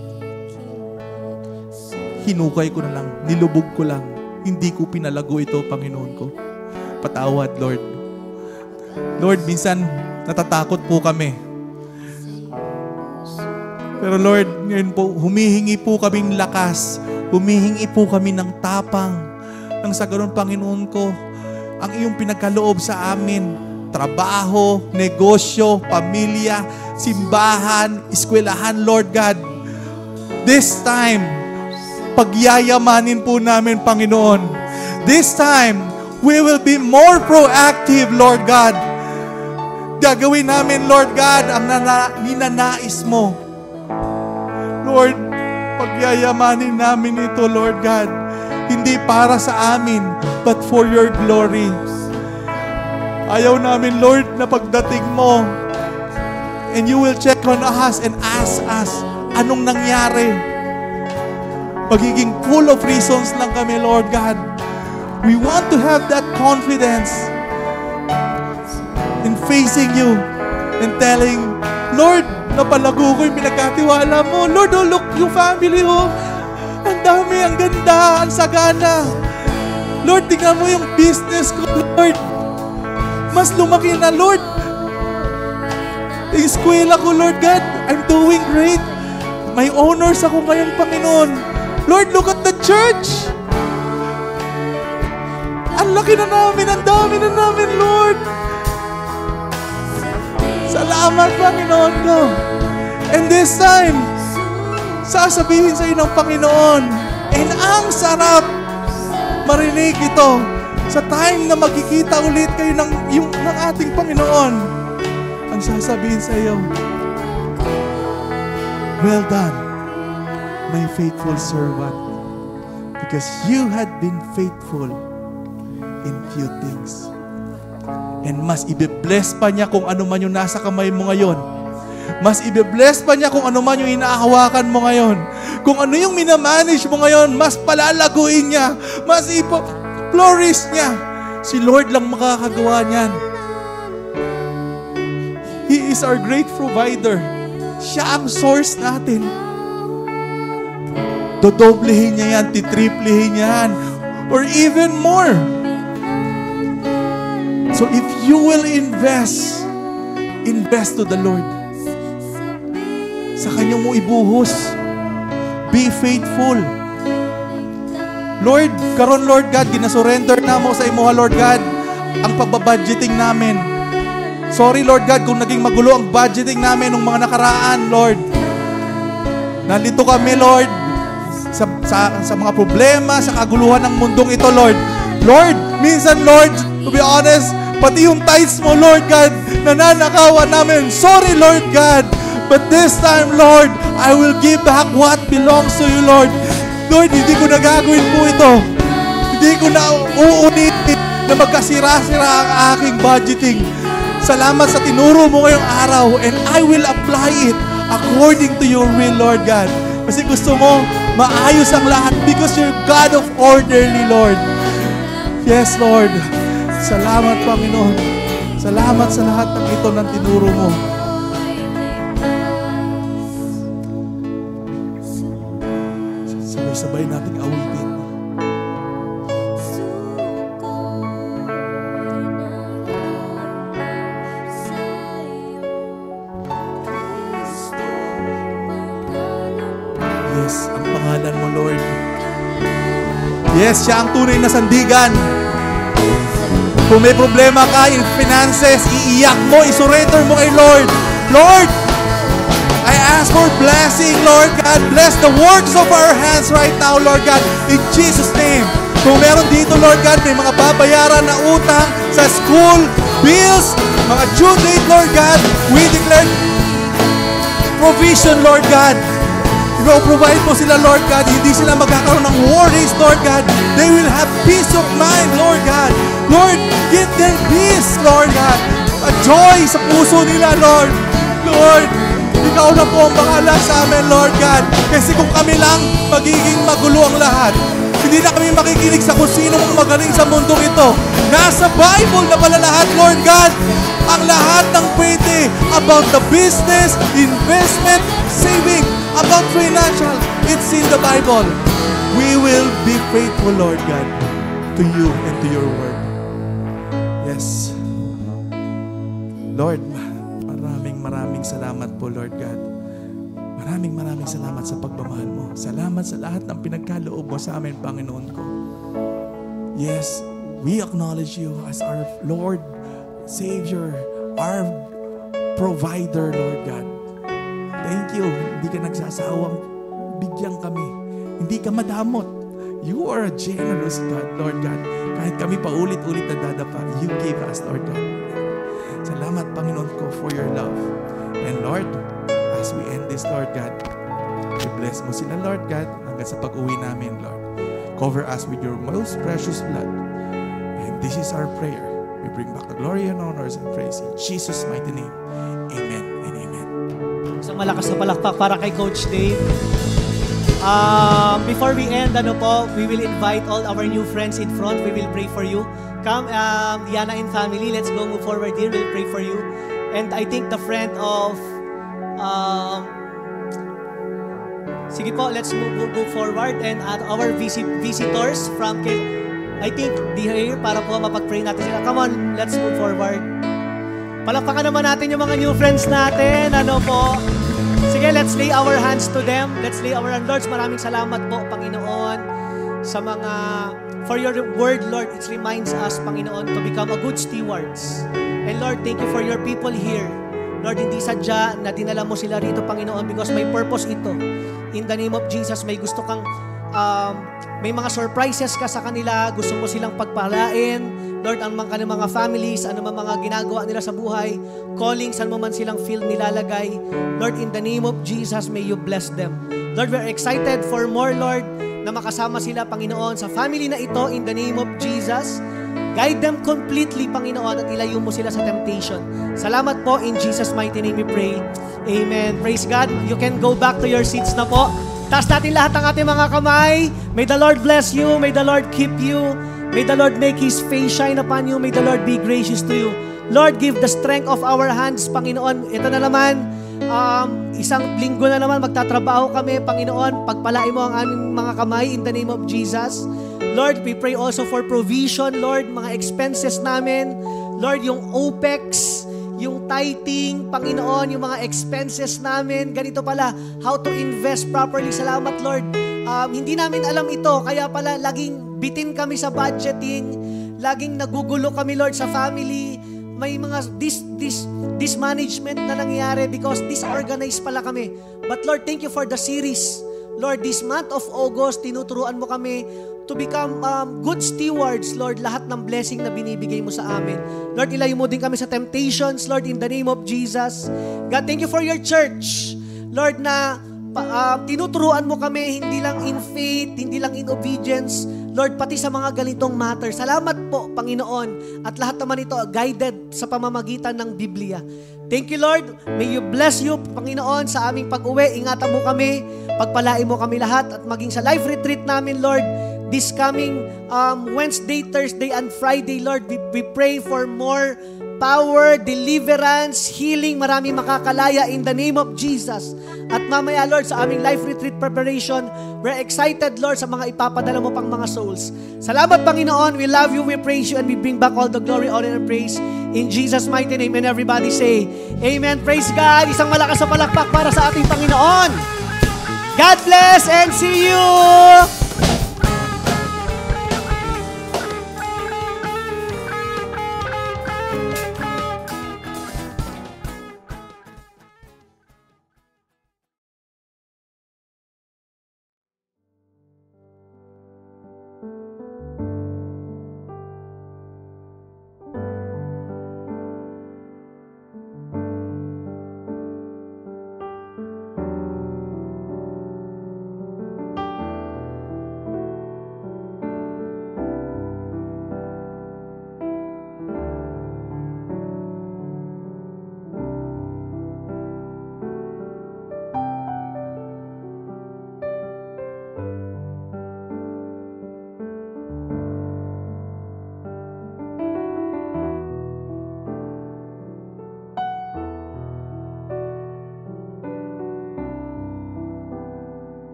hinukay ko na lang, nilubog ko lang, hindi ko pinalago ito, Panginoon ko. Patawad, Lord. Lord, minsan natatakot po kami. Pero Lord, ngayon po, humihingi po kaming lakas, humihingi po kami ng tapang, nang sa ganun, Panginoon ko, ang iyong pinagkaloob sa amin, trabaho, negosyo, pamilya, simbahan, eskwelahan, Lord God. This time, pagyayamanin po namin, Panginoon. This time, we will be more proactive, Lord God. Gagawin namin, Lord God, ang ninanais mo. Lord, pagyayamanin namin ito, Lord God. Hindi para sa amin, but for your glory. Ayaw namin, Lord, na pagdating mo, and you will check on us and ask us, anong nangyari? Magiging full of reasons lang kami, Lord God. We want to have that confidence in facing you and telling, Lord, napalago ko yung pinagkatiwala mo. Lord, oh, look, yung family, oh. Ang dami, ang ganda, ang sagana. Lord, tingnan mo yung business ko, Lord. Mas lumaki na, Lord. Yung eskwela ko, Lord God, I'm doing great. May honors ako ngayon, Panginoon. Lord, look at the church. Ang laki na namin, ang dami na namin, Lord. Salamat, Panginoon ko. And this time, sasabihin sa iyo ng Panginoon, and ang sarap marinig ito sa time na magkikita ulit kayo ng ating Panginoon. Ang sasabihin sa iyo, well done, my faithful servant, because you had been faithful in few things. And mas i-bless pa niya kung ano man yung nasa kamay mo ngayon. Mas i-bless pa niya kung ano man yung inahawakan mo ngayon. Kung ano yung minamanage mo ngayon, mas palalaguin niya. Mas flourish niya. Si Lord lang makakagawa niyan. He is our great provider. Siya ang source natin. Dodoblehin niya yan, titriplihin niya yan, or even more. So if you will invest to the Lord. Sa Kanya mo ibuhos. Be faithful. Lord, karon Lord God, ginasurrender na mo sa imuha, Lord God, ang pagbabudgeting namin. Sorry, Lord God, kung naging magulo ang budgeting namin nung mga nakaraan, Lord. Nandito kami, Lord, sa mga problema, sa kaguluhan ng mundong ito, Lord. Lord, minsan, Lord, to be honest, pati yung tithes mo, Lord God, nananakawan namin. Sorry, Lord God. But this time, Lord, I will give back what belongs to you, Lord. Lord, hindi ko na gagawin po ito. Hindi ko na uulitin na magkasira-sira ang aking budgeting. Salamat sa tinuro mo ngayong araw, and I will apply it according to your will, Lord God. Kasi gusto mo maayos ang lahat because you're God of orderly, Lord. Yes, Lord. Salamat, Panginoon. Salamat sa lahat ng ito ng tinuro mo. Sabay-sabay nating awitin. Yes, ang pangalan mo, Lord. Yes, siya ang tunay na sandigan. Kung may problema ka in finances, iiyak mo, isurrender mo kay Lord. Lord, I ask for blessing, Lord God. Bless the works of our hands right now, Lord God, in Jesus' name. Kung meron dito, Lord God, may mga babayaran na utang sa school, bills, mga due date, Lord God, we declare provision, Lord God. Provide mo sila, Lord God. Hindi sila magkakaroon ng worries, Lord God. They will have peace of mind, Lord God. Lord, give them peace, Lord God. A joy sa puso nila, Lord. Lord, ikaw na po ang bahala sa amin, Lord God. Kasi kung kami lang, magiging magulo ang lahat. Hindi na kami makikinig sa kung sino mong magaling sa mundong ito. Nasa Bible na pala lahat, Lord God. Ang lahat ng pwede about the business, investment, saving, about financial. It's in the Bible. We will be faithful, Lord God, to you and to your word. Yes. Lord, maraming salamat po, Lord God. Maraming salamat sa pagmamahal mo. Salamat sa lahat ng pinagkaloob mo sa amin, Panginoon ko. Yes, we acknowledge you as our Lord, Savior, our provider, Lord God. Thank you. Hindi ka nagsasawang bigyan kami. Hindi ka madamot. You are a generous God, Lord God. Kahit kami pa ulit-ulit na dadapa, you gave us, Lord God. Salamat, Panginoon ko, for your love. And Lord, as we end this, Lord God, i-bless mo sila, Lord God, hanggang sa pag-uwi namin, Lord. Cover us with your most precious blood. And this is our prayer. We bring back the glory and honors and praise in Jesus' mighty name. Amen and amen.
Isang malakas na palakpak para kay Coach Dave. Before we end, we will invite all our new friends in front. We will pray for you. Come, Diana and family, let's go move forward here. We'll pray for you. And I think the friend of sige po, let's move forward. And our visitors from I think here para po mapag-pray natin sila. Come on, let's move forward. Palakpakan naman natin yung mga new friends natin. Sige, let's lay our hands to them. Let's lay our hands. Lord, maraming salamat po, Panginoon, sa mga, for your word, Lord. It reminds us, Panginoon, to become a good stewards. And Lord, thank you for your people here. Lord, hindi sadya na dinala mo sila rito, Panginoon, because may purpose ito. In the name of Jesus, may gusto kang, may mga surprises ka sa kanila, gusto mo silang pagpalain. Lord, ang mga families, ano mga ginagawa nila sa buhay, calling, saan mo man silang field nilalagay. Lord, in the name of Jesus, may you bless them. Lord, we're excited for more, Lord, na makasama sila, Panginoon, sa family na ito, in the name of Jesus. Guide them completely, Panginoon, at ilayo mo sila sa temptation. Salamat po, in Jesus' mighty name we pray. Amen. Praise God. You can go back to your seats na po. Taas natin lahat ng ating mga kamay. May the Lord bless you. May the Lord keep you. May the Lord make His face shine upon you. May the Lord be gracious to you. Lord, give the strength of our hands, Panginoon. Ito na naman, isang linggo na naman, magtatrabaho kami, Panginoon. Pagpalain mo ang aming mga kamay in the name of Jesus. Lord, we pray also for provision, Lord, mga expenses namin. Lord, yung OPEX, yung tithing, Panginoon, yung mga expenses namin, ganito pala, how to invest properly. Salamat, Lord. Hindi namin alam ito, kaya pala laging bitin kami sa budgeting, laging nagugulo kami, Lord, sa family. May mga dismanagement na nangyayari because disorganized pala kami. But Lord, thank you for the series. Lord, this month of August, tinuturuan mo kami to become good stewards, Lord, lahat ng blessing na binibigay mo sa amin. Lord, ilayo mo din kami sa temptations, Lord, in the name of Jesus. God, thank you for your church, Lord, na tinuturuan mo kami hindi lang in faith, hindi lang in obedience, Lord, pati sa mga ganitong matter. Salamat po, Panginoon, at lahat naman ito guided sa pamamagitan ng Biblia. Thank you, Lord. May you bless you, Panginoon, sa aming pag-uwi. Ingatan mo kami, pagpalain mo kami lahat, at maging sa life retreat namin, Lord, this coming Wednesday, Thursday, and Friday, Lord, we pray for more power, deliverance, healing, marami makakalaya in the name of Jesus. At mamaya, Lord, sa aming life retreat preparation, we're excited, Lord, sa mga ipapadala mo pang mga souls. Salamat, Panginoon. We love you, we praise you, and we bring back all the glory, honor, and praise in Jesus' mighty name. And everybody say, Amen. Praise God. Isang malakas na palakpak para sa ating Panginoon. God bless and see you!